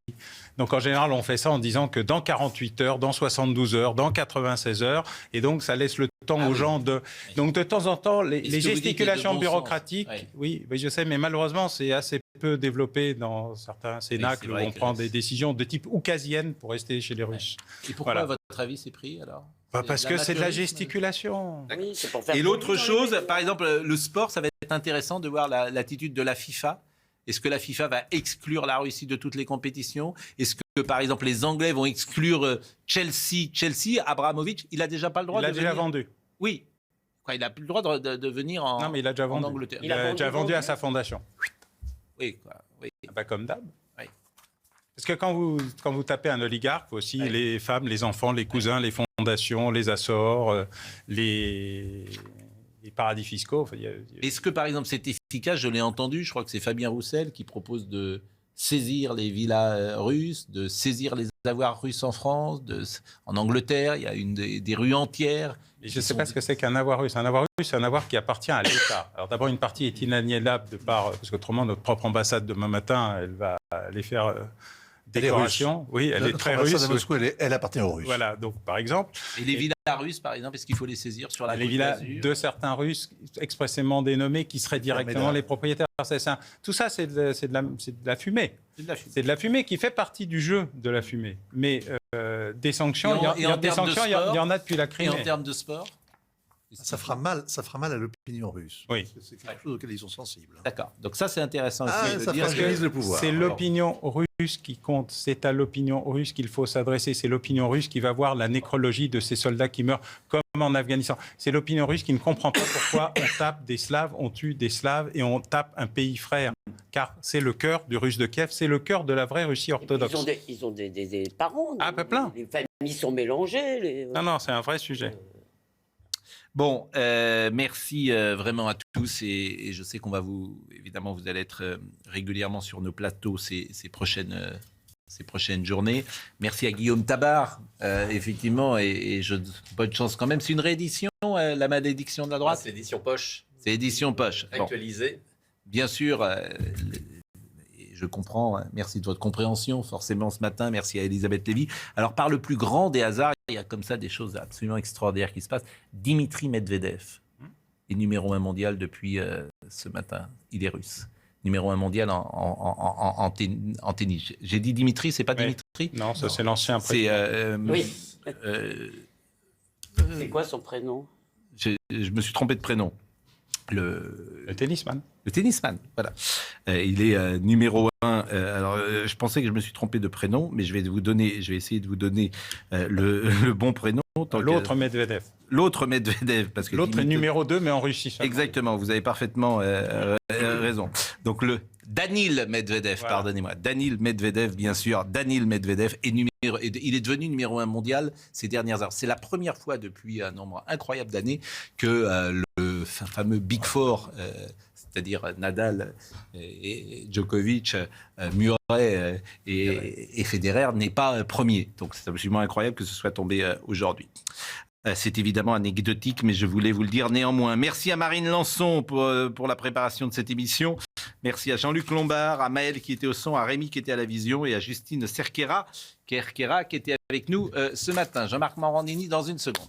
Donc en général, on fait ça en disant que dans 48 heures, dans 72 heures, dans 96 heures, et donc ça laisse le temps aux gens de... Donc de temps en temps, les gesticulations bureaucratiques, oui, je sais, mais malheureusement, c'est assez peu développé dans certains cénacles où on prend des décisions de type oukasienne pour rester chez les Russes. Et pourquoi, à votre avis, c'est pris alors? Parce que c'est de la gesticulation. Oui, c'est pour faire... Et l'autre chose, par exemple, le sport, ça va être intéressant de voir l'attitude de la FIFA. Est-ce que la FIFA va exclure la Russie de toutes les compétitions? Est-ce que, par exemple, les Anglais vont exclure Chelsea, Abramovich, il n'a déjà pas le droit de venir? Il a déjà vendu. Oui. Il n'a plus le droit de venir en Angleterre. Non, mais il a déjà vendu. Angleterre. Il a déjà vendu à sa fondation. Oui, oui. Comme d'hab. Oui. Parce que quand vous tapez un oligarque, aussi les femmes, les enfants, les cousins, les fondations, les Açores, les les paradis fiscaux. Est-ce que, par exemple, c'est efficace? Je l'ai entendu, je crois que c'est Fabien Roussel qui propose de saisir les villas russes, de saisir les avoirs russes en France, en Angleterre, il y a des rues entières. Et je ne sais pas ce que c'est qu'un avoir russe. Un avoir russe, c'est un avoir qui appartient à l'État. Alors d'abord, une partie est inaliénable parce qu'autrement, notre propre ambassade demain matin, elle va aller faire décoration. Oui, elle est très russe. L'ambassade de Moscou, elle appartient aux Russes. Voilà, donc par exemple. Et les villas russes, par exemple, est-ce qu'il faut les saisir sur la les Côte villas d'Azur de certains Russes expressément dénommés qui seraient directement les propriétaires. Tout ça, c'est de la fumée. C'est de la fumée qui fait partie du jeu de la fumée. Mais des sanctions, il y en a depuis la Crimée. Et en termes de sport? Ça fera mal à l'opinion russe. Oui. C'est quelque chose auquel ils sont sensibles. D'accord. Donc ça, c'est intéressant aussi ça de dire fragilise le pouvoir. C'est l'opinion russe qui compte. C'est à l'opinion russe qu'il faut s'adresser. C'est l'opinion russe qui va voir la nécrologie de ces soldats qui meurent, comme en Afghanistan. C'est l'opinion russe qui ne comprend pas pourquoi on tape des Slaves, on tue des Slaves et on tape un pays frère. Car c'est le cœur du russe de Kiev, c'est le cœur de la vraie Russie orthodoxe. Ils ont des parents. Ah, plein. Les familles sont mélangées. Non, c'est un vrai sujet. Bon, merci vraiment à tous et je sais qu'on va vous allez être régulièrement sur nos plateaux ces prochaines journées. Merci à Guillaume Tabar, effectivement, et bonne chance quand même. C'est une réédition, La Malédiction de la droite? C'est l'édition poche. C'est édition poche. Actualisée. Bon. Bien sûr, je comprends. Merci de votre compréhension, forcément, ce matin. Merci à Elisabeth Lévy. Alors, par le plus grand des hasards, il y a comme ça des choses absolument extraordinaires qui se passent. Dimitri Medvedev est numéro 1 mondial depuis ce matin. Il est russe. Numéro 1 mondial en tennis. J'ai dit Dimitri, c'est pas Dimitri? Non, ça c'est l'ancien président. Oui. C'est quoi son prénom? Je me suis trompé de prénom. Le tennisman. Le tennisman, voilà. Il est numéro 1. Alors, je pensais que je me suis trompé de prénom, mais je vais essayer de vous donner le bon prénom. L'autre Medvedev. L'autre Medvedev, parce que l'autre est numéro 2, mais en Russie. Exactement, vous avez parfaitement raison. Donc le Danil Medvedev, voilà. Pardonnez-moi. Danil Medvedev, bien sûr. Danil Medvedev il est devenu numéro 1 mondial ces dernières heures. C'est la première fois depuis un nombre incroyable d'années que le fameux Big Four, c'est-à-dire Nadal et Djokovic, Murray et Federer, n'est pas premier. Donc c'est absolument incroyable que ce soit tombé aujourd'hui. C'est évidemment anecdotique, mais je voulais vous le dire néanmoins. Merci à Marine Lançon pour la préparation de cette émission. Merci à Jean-Luc Lombard, à Maël qui était au son, à Rémi qui était à la vision et à Justine Cerquera qui était avec nous ce matin. Jean-Marc Morandini dans une seconde.